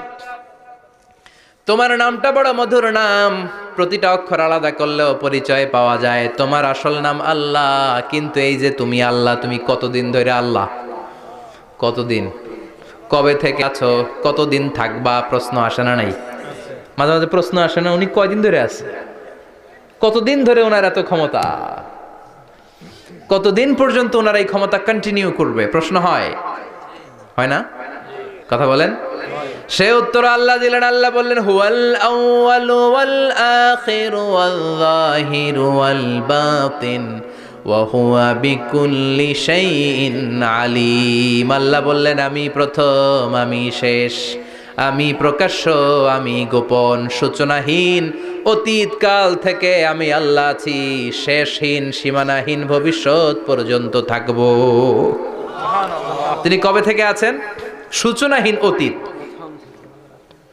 A: তোমার নামটা বড় মধুর নাম, প্রতিটা অক্ষর আলাদা করলেও পরিচয় পাওয়া যায়। তোমার আসল নাম আল্লাহ, কিন্তু এই যে তুমি আল্লাহ, তুমি কতদিন ধরে আল্লাহ? কতদিন? কবে থেকে আছো? কতদিন থাকবা? প্রশ্ন আসে না নাই? মাঝে মাঝে প্রশ্ন আসে না, উনি কয়দিন ধরে আছে? কতদিন ধরে ওনার এত ক্ষমতা? কতদিন পর্যন্ত ওনার এই ক্ষমতা কন্টিনিউ করবে? প্রশ্ন হয়? হয় না? কথা বলেন। সে উত্তর আল্লাহ দিলেন। আল্লাহ বললেন হুয়াল আউয়ালু ওয়াল আখিরু ওয়াল যাহিরু ওয়াল বাতিন ওয়া হুয়া বিকুল্লি শাইইন আলিম। আল্লাহ বললেন আমি প্রথম, আমি শেষ, আমি প্রকাশ্য, আমি গোপন, সূচনাহীন। অতীতকাল থেকে আমি আল্লাহ আছি, শেষহীন, সীমানাহীন, ভবিষ্যৎ পর্যন্ত থাকব। তিনি কবে থেকে আছেন? সূচনাহীন অতীত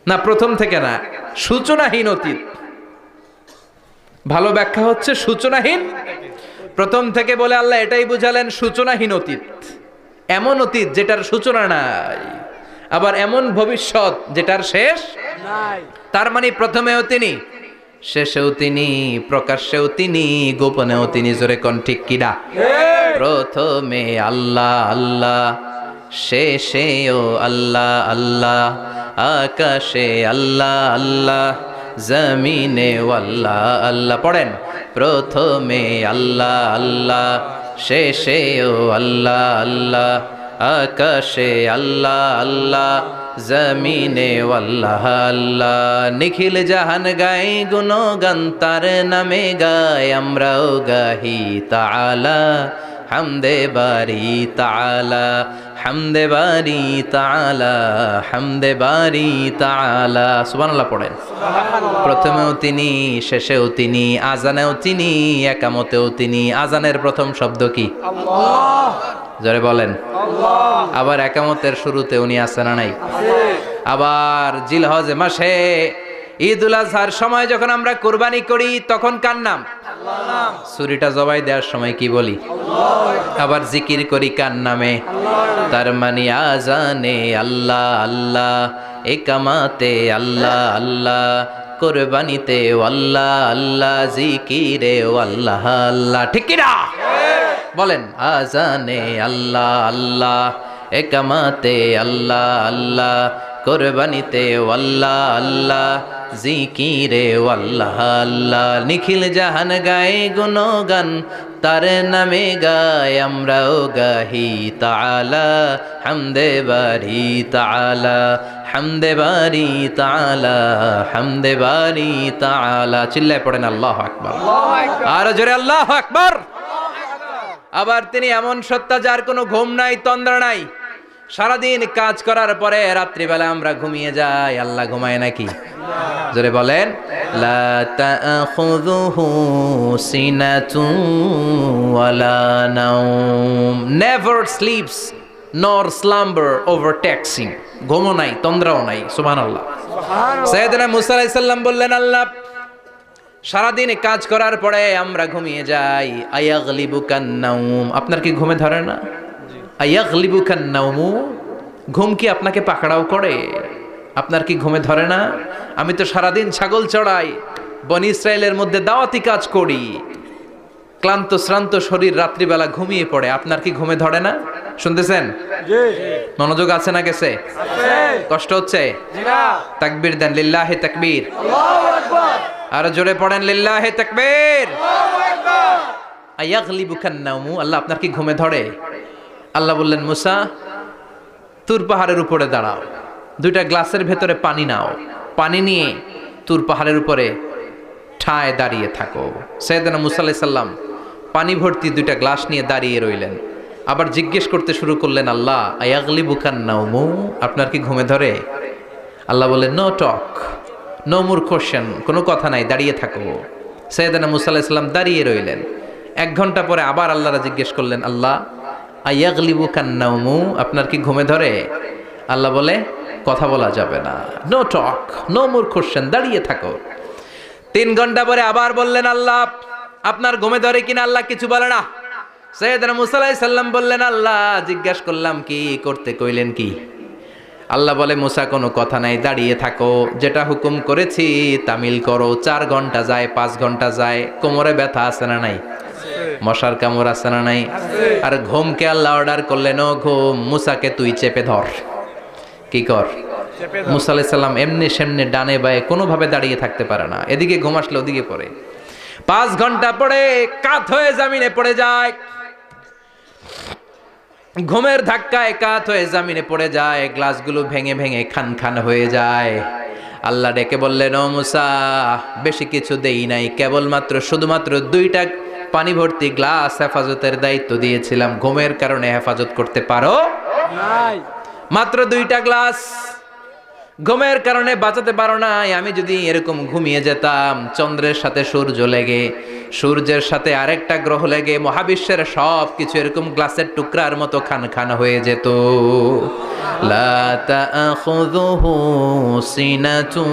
A: না, প্রথম থেকে না, সূচনাহীন অতীত। ভালো ব্যাখ্যা হচ্ছে সূচনাহীন প্রথম থেকে বলে আল্লাহ এটাই বুঝালেন সূচনাহীন অতীত। এমন অতীত যেটার সূচনা নাই, আবার এমন ভবিষ্যৎ যেটার শেষ নাই। তার মানে প্রথমেও তিনি, শেষেও তিনি, প্রকাশ্যেও তিনি, গোপনেও তিনি। জোরে কোন ঠিক কিনা? প্রথমে আল্লাহ আল্লাহ, শেষেও আল্লাহ আল্লাহ, আকাশে আল্লাহ আল্লাহ, জমিনে আল্লাহ আল্লাহ। পড়েন প্রথমে আল্লাহ আল্লাহ, শেষেও আল্লাহ আল্লাহ, আকাশে আল্লাহ আল্লাহ, জমিনে আল্লাহ আল্লাহ নিখিল জাহান গাই গুণগান তার নামে গায় আমরাও গাহি তাআলা হামদে বারি তাআলা হামদে বারি তাআলা হামদে বারি তাআলা সুবহানাল্লাহ পড়েন। প্রথমেও তিনি, শেষেও তিনি, আজানেও তিনি, একামতেও তিনি। আজানের প্রথম শব্দ কি?
B: আল্লাহ।
A: জোরে বলেন।
B: আল্লাহ।
A: আবার একামতের শুরুতে উনি আছেন না নাই? আবার জিলহজ মাসে ঈদুল আজহার সময় যখন আমরা কুরবানি করি তখন কার নাম? ছুরিটা জবাই দেওয়ার সময় কি বলি? আবার জিকির করি কার নামে? তার মানে আজানে আল্লাহ আল্লাহ, একামাতে আল্লাহ আল্লাহ, কুরবানিতে আল্লাহ আল্লাহ, জিকিরে আল্লাহ আল্লাহ। ঠিক কি না? বলেন আজানে আল্লাহ আল্লাহ, একামাতে আল্লাহ আল্লাহ, কুরবানিতে আল্লাহ আল্লাহ, জিকিরে আল্লাহ আল্লাহ। নিখিল জাহান গায়ে গুণগান তার নামে গায় আমরাও গাহি তাআলা হামদে বারি তাআলা হামদে বারি তাআলা হামদে বারি তাআলা। চিল্লায় পড়েন আল্লাহু আকবার। আর জোরে আল্লাহু আকবার। আবার তিনি এমন সত্তা যার কোনো ঘুম নাই, তন্দ্রা নাই। সারাদিন কাজ করার পরে রাত্রিবেলা আমরা ঘুমিয়ে যাই, আল্লাহ ঘুমায় নাকি? জোরে বলেন। লা তাখুযুহু সিনাতুন ওয়ালা নাওম, নেভার স্লিপস নর স্লাম্বার ওভারটেকস হিম। ঘুমও নাই, তন্দ্রাও নাই। সুবহানাল্লাহ। সাইয়েদনা মুসা আলাইহিস সালাম বললেন, আল্লাহ সারাদিন কাজ করার পরে আমরা ঘুমিয়ে যাই, আয়াগলিবুকান নাওম, আপনার কি ঘুমে ধরে না? আয়াগলিবুকান নাওমু, ঘুম কি আপনাকে পাকড়াও করে? আপনার কি ঘুমে ধরে না? আমি তো সারাদিন ছাগল চড়াই, বনি ইসরায়েলের মধ্যে দাওয়াতি কাজ করি, ক্লান্ত শ্রান্ত শরীর রাত্রিবেলা ঘুমিয়ে পড়ে, আপনার কি ঘুমে ধরে না? শুনতেছেন? মনোযোগ আছে না গেছে? কষ্ট হচ্ছে? তাকবীর দেন, লিল্লাহি তাকবীর। আর জোরে পড়েন, লিল্লাহি তাকবীর। আয়াগলিবুকান নাওমু, আল্লাহ আপনার কি ঘুমে ধরে? আল্লাহ বললেন, মুসা তুর পাহাড়ের উপরে দাঁড়াও, দুইটা গ্লাসের ভেতরে পানি নাও, পানি নিয়ে তুর পাহাড়ের উপরে ঠায় দাঁড়িয়ে থাকো। সাইয়েদনা মুসা আলাইহিস সালাম পানি ভর্তি দুইটা গ্লাস নিয়ে দাঁড়িয়ে রইলেন। আবার জিজ্ঞেস করতে শুরু করলেন, আল্লাহ আয়াগলিবুকান নাওমু, আপনার কি ঘুমে ধরে? আল্লাহ বললেন, no talk, no more question, কোনো কথা নাই, দাঁড়িয়ে থাকো। সাইয়েদনা মুসা আলাইহিস সালাম দাঁড়িয়ে রইলেন। 1 ঘন্টা পরে আবার আল্লাহরা জিজ্ঞেস করলেন, আল্লাহ আয়াগলিবুকান নাওমু, আপনার কি ঘুমে ধরে? আল্লাহ বলে, কথা বলা যাবে না, no talk, no more question, দাঁড়িয়ে থাকো। 3 ঘন্টা পরে আবার বললেন, আল্লাহ আপনার ঘুমে ধরে কিনা? আল্লাহ কিছু বলে না। সাইয়েদনা মুসা আলাইহিস সালাম বললেন, আল্লাহ জিজ্ঞাসা করলাম কি করতে কইলেন কি? আল্লাহ বলে, মুসা কোনো কথা নাই, দাঁড়িয়ে থাকো, যেটা হুকুম করেছি তামিল করো। 4 ঘন্টা যায়, 5 ঘন্টা যায়, কোমরে ব্যথা আছে না নাই? মশার কামড় আছে না নাই? আর ঘুমকে আল্লাহ অর্ডার করলেন, ও ঘুম, মুসাকে তুই চেপে ধর। কি কর? মুসা আলাইহিস সালাম এমনি সেমনি ডানে বায়ে কোনোভাবে দাঁড়িয়ে থাকতে পারে না, এদিকে ঘুম আসলে ওদিকে পড়ে। 5 ঘন্টা পরে কাত হয়ে জমিনে পড়ে যায়, ঘুমের ধাক্কায় কাত হয়ে জমিনে পড়ে যায়, গ্লাসগুলো ভেঙে ভেঙে খান খান হয়ে যায়। আল্লাহ ডেকে বললেন, ও মুসা বেশি কিছু দেই নাই, কেবলমাত্র শুধুমাত্র 2টা পানি ভর্তি গ্লাস হেফাজতের দায়িত্ব দিয়েছিলাম, ঘুমের কারণে হেফাজত করতে পারো নাই। মাত্র 2টা গ্লাস, ঘুমের কারণে বাঁচাতে পারো নাই। আমি যদি এরকম ঘুমিয়ে যেতাম, চন্দ্রের সাথে সূর্য লেগে, সূর্যের সাথে আরেকটা গ্রহ লেগে মহাবিশ্বের সব কিছু এরকম গ্লাসের টুকরার মতো খান খান হয়ে যেত। লা তাখুযুহু সিনাতুন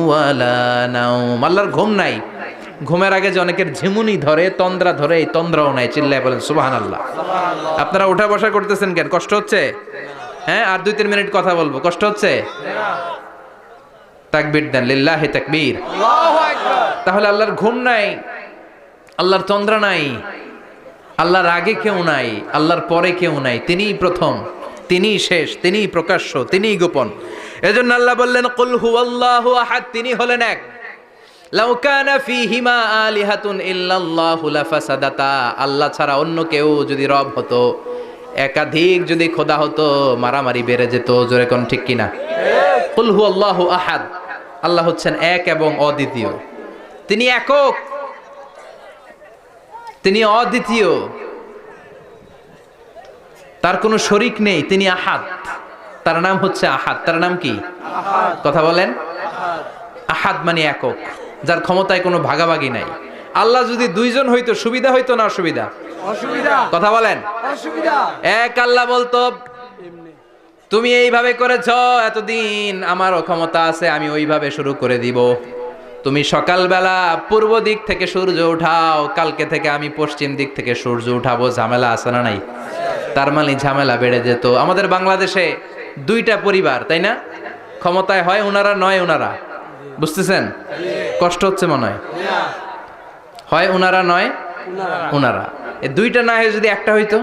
A: ওয়ালা নাওম, আল্লাহর ঘুম নাই। ঘুমের আগে যে অনেকের ঝিমুনি ধরে, তন্দ্রা ধরে, এই তন্দ্রাও নাই। চিল্লায় বলেন সুবহানাল্লাহ। আপনারা উঠা বসা করতেছেন কেন? কষ্ট হচ্ছে? হ্যাঁ, আর 2-3 মিনিট কথা বলবো, কষ্ট হচ্ছে? তাকবীর দেন, লিল্লাহি তাকবীর। আল্লাহু আকবার। তাহলে আল্লাহর ঘুম নাই, আল্লাহর তন্দ্রা নাই, আল্লাহর আগে কেউ নাই, আল্লাহর পরে কেউ নাই। তিনিই প্রথম, তিনিই শেষ, তিনিই প্রকাশ্য, তিনিই গোপন। এজন্য আল্লাহ বললেন, কুল হুয়াল্লাহু আহাদ, তিনি হলেন এক। লাউ কানা ফীহিমা আলিহাতুন ইল্লাল্লাহু লাফাসাদাতা, আল্লাহ ছাড়া অন্য কেউ যদি রব হতো, একাধিক যদি খোদা হতো মারামারি বেড়ে যেত, জোরে কোন ঠিক কিনা? কুল হুয়াল্লাহু আহাদ, আল্লাহ হচ্ছেন এক এবং অদ্বিতীয়। তিনি একক, তিনি অদ্বিতীয়, তার কোনো শরীক নেই, তিনি আহাদ, তার নাম হচ্ছে আহাদ। তার নাম কি? কথা বলেন। আহাদ মানে একক, যার ক্ষমতায় কোনো ভাগাভাগি নাই। আল্লাহ যদি দুইজন হইতো সুবিধা হইতো না অসুবিধা?
B: অসুবিধা।
A: কথা বলেন।
B: অসুবিধা।
A: এক আল্লাহ বলতো তুমি এইভাবে করেছ এতদিন, আমারও ক্ষমতা আছে, আমি ওইভাবে শুরু করে দিব। তুমি সকালবেলা পূর্ব দিক থেকে সূর্য উঠাও, কালকে থেকে আমি পশ্চিম দিক থেকে সূর্য উঠাবো। ঝামেলা আছে না নাই? তার মানে ঝামেলা বেড়ে যেত। আমাদের বাংলাদেশে দুইটা পরিবার, তাই না? ক্ষমতায় হয় ওনারা, নয় ওনারা। বুঝতেছেন? কষ্ট হচ্ছে মনে হয়। হয় ওনারা, নয় ওনারা। এই দুইটা না হয়ে যদি একটা হইতো,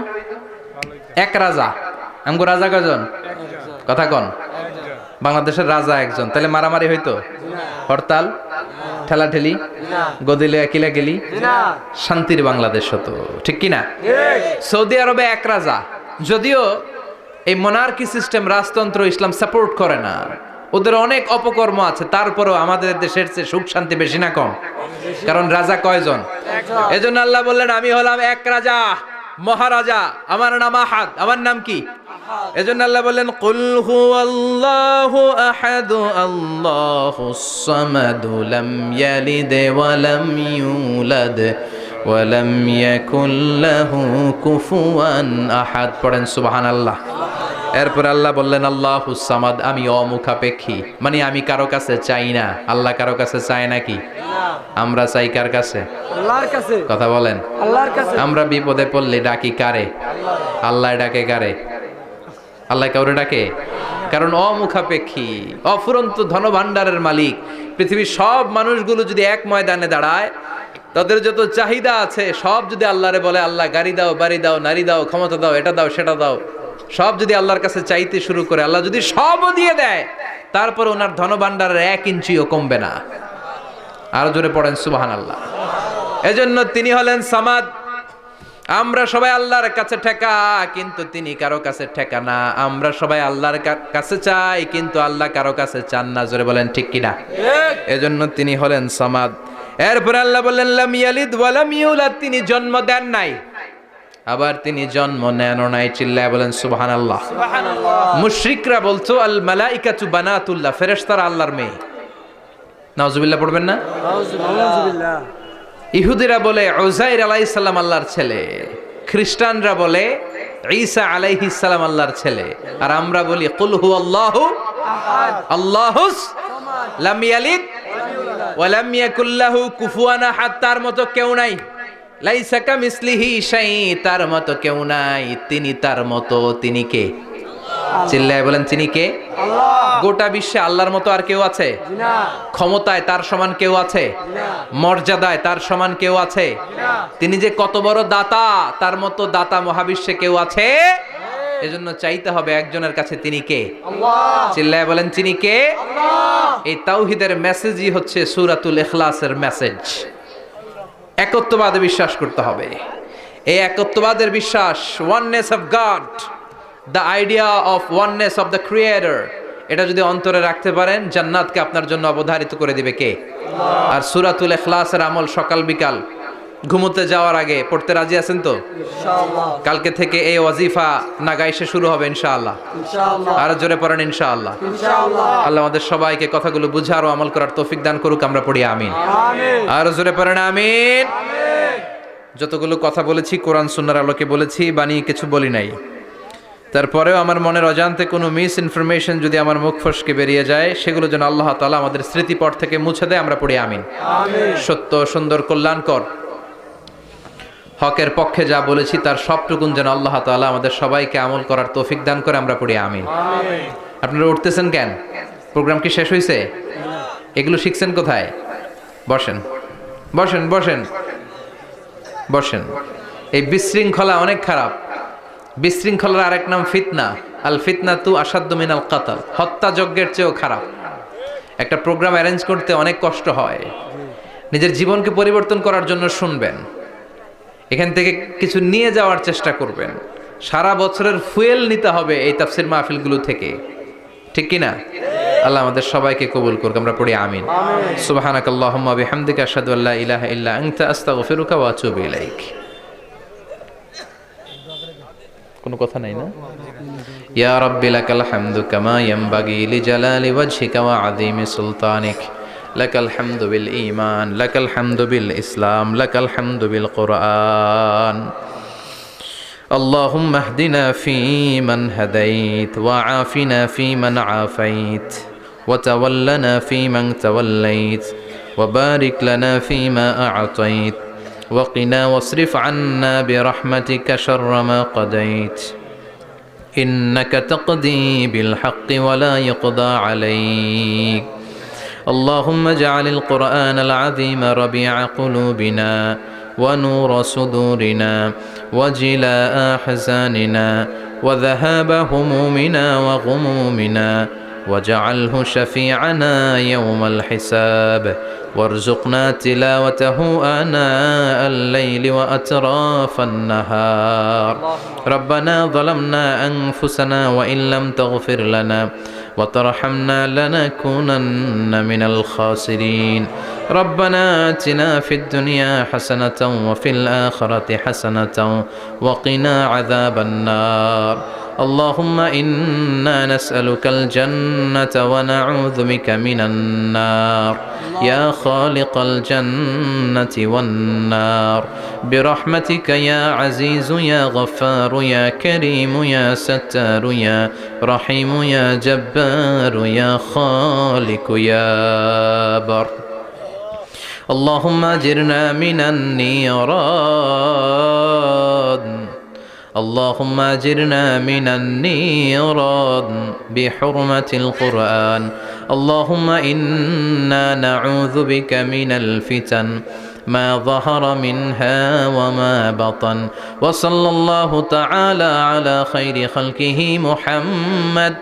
A: এক রাজা। আমগো রাজা কয়জন? কথা কন। বাংলাদেশের রাজা একজন, তাহলে মারামারি হইতো? হরতাল, ঠেলাঠেলি, গদিলে কিলা গেলি, শান্তির বাংলাদেশ হতো, ঠিক কিনা? সৌদি আরবে এক রাজা, যদিও এই মোনার্কি সিস্টেম, রাজতন্ত্র ইসলাম সাপোর্ট করে না, ওদের অনেক অপকর্ম আছে, তারপরেও আমাদের দেশের চেয়ে সুখ শান্তি বেশি না কম? কারণ রাজা কয়জন? এজন্য আল্লাহ বললেন আমি হলাম এক রাজা, মহারাজা, আমার নাম আহাদ। আমার নাম কি? এজন্য আল্লাহ বললেন কুল হুয়াল্লাহু আহাদ আল্লাহুস সামাদ লাম ইয়ালিদ ওয়া লাম ইউলাদ ওয়া লাম ইয়াকুল লাহু কুফুয়ান আহাদ। পড়েন সুবহানাল্লাহ। এরপর আল্লাহ বললেন আল্লাহুস সামাদ, আমি অমুখাপেক্ষী, মানে আমি কারো কাছে চাই না। আল্লাহ কারো কাছে চায় নাকি? আমরা চাই কার কাছে?
B: আল্লাহর কাছে।
A: কথা বলেন।
B: আল্লাহর কাছে।
A: আমরা বিপদে পড়লে ডাকি কারে? আল্লাহ ডাকে কারে? আল্লাহ কাউরে ডাকে? কারণ অমুখাপেক্ষী, অফুরন্ত ধনভাণ্ডারের মালিক। পৃথিবীর সব মানুষগুলো যদি এক ময়দানে দাঁড়ায়, তাদের যত চাহিদা আছে সব যদি আল্লাহরে বলে, আল্লাহ গাড়ি দাও, বাড়ি দাও, নারী দাও, ক্ষমতা দাও, এটা দাও, সেটা দাও, সব যদি আল্লাহর কাছে চাইতে শুরু করে, আল্লাহ যদি সবও দিয়ে দেয়, তারপর ওনার ধনভাণ্ডারের 1 ইঞ্চিও কমবে না। আরো জোরে পড়েন সুবহানাল্লাহ। এজন্য তিনি হলেন সামাদ। আমরা সবাই আল্লাহর কাছে ঠেকা, কিন্তু তিনি কারো কাছে ঠেকা না। আমরা সবাই আল্লাহর কাছে চাই, কিন্তু আল্লাহ কারো কাছে চান না। জোরে বলেন ঠিক কিনা? এজন্য তিনি হলেন সামাদ। এরপর আল্লাহ বললেন লাম ইয়ালিদ ওয়া লাম ইউলাদ, তিনি জন্ম দেন নাই, আবার তিনি জন্ম নেন নাই। চিল্লায় বলেন সুবহানাল্লাহ। মুশরিকরা বলতো আল মালাইকাতু বানাতুল্লাহ, ফেরেশতারা আল্লাহর মেয়ে। নাউজুবিল্লাহ পড়বেন না?
B: নাউজুবিল্লাহ।
A: ইহুদিরা বলে উযাইর আলাইহিস সালাম আল্লাহর ছেলে, খ্রিস্টানরা বলে ঈসা আলাইহিস সালাম আল্লাহর ছেলে, আর আমরা বলি কুল হুয়াল্লাহু আহাদ আল্লাহুস লাম ইয়ালিদ ওয়া লাম ইয়াকুল লাহু কুফুয়ান আহাদ। তার মতো কেউ নাই। লাইসা কামিসলিহি শাই, তার মতো কেউ নাই। তিনি তার মতো, তিনি কে? চিল্লায় বলেন তিনি কে?
B: আল্লাহ।
A: গোটা বিশ্বে আল্লাহর মতো আর কেউ আছে?
B: না।
A: ক্ষমতায় তার সমান কেউ আছে?
B: না।
A: মর্যাদায় তার সমান কেউ আছে?
B: না।
A: তিনি যে কত বড় দাতা, তার মতো দাতা মহাবিশ্বে কেউ আছে? এজন্য চাইতে হবে একজনের কাছে, তিনি কে?
B: আল্লাহ।
A: চিল্লায় বলেন তিনি কে?
B: আল্লাহ।
A: এই তাওহীদের মেসেজই হচ্ছে সূরাতুল ইখলাসের মেসেজ। একত্ববাদে বিশ্বাস করতে হবে। এই একত্ববাদের বিশ্বাস, oneness of god, the idea of oneness of the creator, এটা যদি অন্তরে রাখতে পারেন, জান্নাতকে আপনার জন্য অবধারিত করে দিবে কে? আর সূরাতুল ইখলাসের আমল সকাল বিকাল ঘুমোতে যাওয়ার আগে পড়তে রাজি আছেন তো?
B: ইনশাআল্লাহ।
A: কালকে থেকে এই ওয়াজিফা নাগাইশে শুরু হবে ইনশাআল্লাহ।
B: ইনশাআল্লাহ।
A: আর জোরে পড়েন ইনশাআল্লাহ।
B: ইনশাআল্লাহ।
A: আল্লাহ আমাদের সবাইকে কথাগুলো বুঝার ও আমল করার তৌফিক দান করুক। আমরা পড়ি আমিন।
B: আমিন।
A: আর জোরে পড়েন আমিন।
B: আমিন।
A: যতগুলো কথা বলেছি কোরআন সুন্নাহর আলোকে বলেছি, বানিয়ে কিছু বলি নাই। তারপরেও আমার মনের অজান্তে কোনো মিস ইনফরমেশন যদি আমার মুখ ফসকে বেরিয়ে যায়, সেগুলো যেন আল্লাহ তাআলা আমাদের স্মৃতিপট থেকে মুছে দেয়। আমরা পড়ি আমিন।
B: আমিন।
A: সত্য, সুন্দর, কল্যাণকর, হকের পক্ষে যা বলেছি তার সবটুকুন যেন আল্লাহ তাআলা আমাদের সবাইকে আমল করার তৌফিক দান করে। আমরা পড়ি আমিন।
B: আমিন।
A: আপনারা উঠতেছেন কেন? প্রোগ্রাম কি শেষ হয়েছে? এগুলো শিখছেন কোথায়? বসেন বসেন বসেন বসেন। এই বিশৃঙ্খলা অনেক খারাপ। বিশৃঙ্খলার আরেক নাম ফিতনা। আল ফিতনাতু আসাদ্দু মিনাল কাতাল, হত্যা যজ্ঞের চেয়েও খারাপ। একটা প্রোগ্রাম অ্যারেঞ্জ করতে অনেক কষ্ট হয়। নিজের জীবনকে পরিবর্তন করার জন্য শুনবেন, এখান থেকে কিছু নিয়ে যাওয়ার চেষ্টা করবেন, সারা বছরের ফুয়েল নিতে হবে এই তাফসির মাহফিলগুলো থেকে, ঠিক কি না? আল্লাহ আমাদের সবাইকে কবুল করুক, আমরা পড়ি আমিন। সুবহানাকাল্লাহুম্মা বিহামদিকা আশহাদু আল্লা ইলাহা ইল্লা আনতা আস্তাগফিরুকা ওয়া আতুবু ইলাইক। কোনো কথা নাই না? ইয়া রাব্বি লাকাল হামদু কামা ইয়ানবাগি লিজালালি ওয়াজহিকা ওয়া আযীমি সুলতানিক। লাকাল হামদু বিল ঈমান, লাকাল হামদু বিল ইসলাম, লাকাল হামদু বিল কুরআন। اللهم اهدنا فيمن هديت وعافنا فيمن عافيت وتولنا فيمن توليت وبارك لنا فيما أعطيت وقنا واصرف عنا برحمتك شر ما قضيت إنك تقضي بالحق ولا يقضى عليك. اللهم اجعل القرآن العظيم ربيع قلوبنا ونور صدورنا وجلاء أحزاننا وذهاب همومنا وغمومنا واجعله شفيعنا يوم الحساب وارزقنا تلاوته آناء الليل وأطراف النهار. ربنا ظلمنا أنفسنا وإن لم تغفر لنا وترحمنا لنكونن من الخاسرين. ربنا آتنا في الدنيا حسنة وفي الآخرة حسنة وقنا عذاب النار. اللهم إنا نسألك الجنة ونعوذ بك من النار يا خالق الجنة والنار برحمتك يا عزيز يا غفار يا كريم يا ستار يا رحيم يا جبار يا خالق يا بر. اللهم أجرنا من النيران، اللهم أجرنا من النيران بحرمة القرآن. اللهم إنا نعوذ بك من الفتن ما ظهر منها وما بطن. وصلى الله تعالى على خير خلقه محمد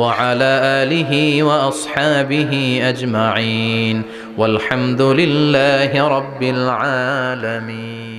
A: وعلى آله وأصحابه أجمعين والحمد لله رب العالمين.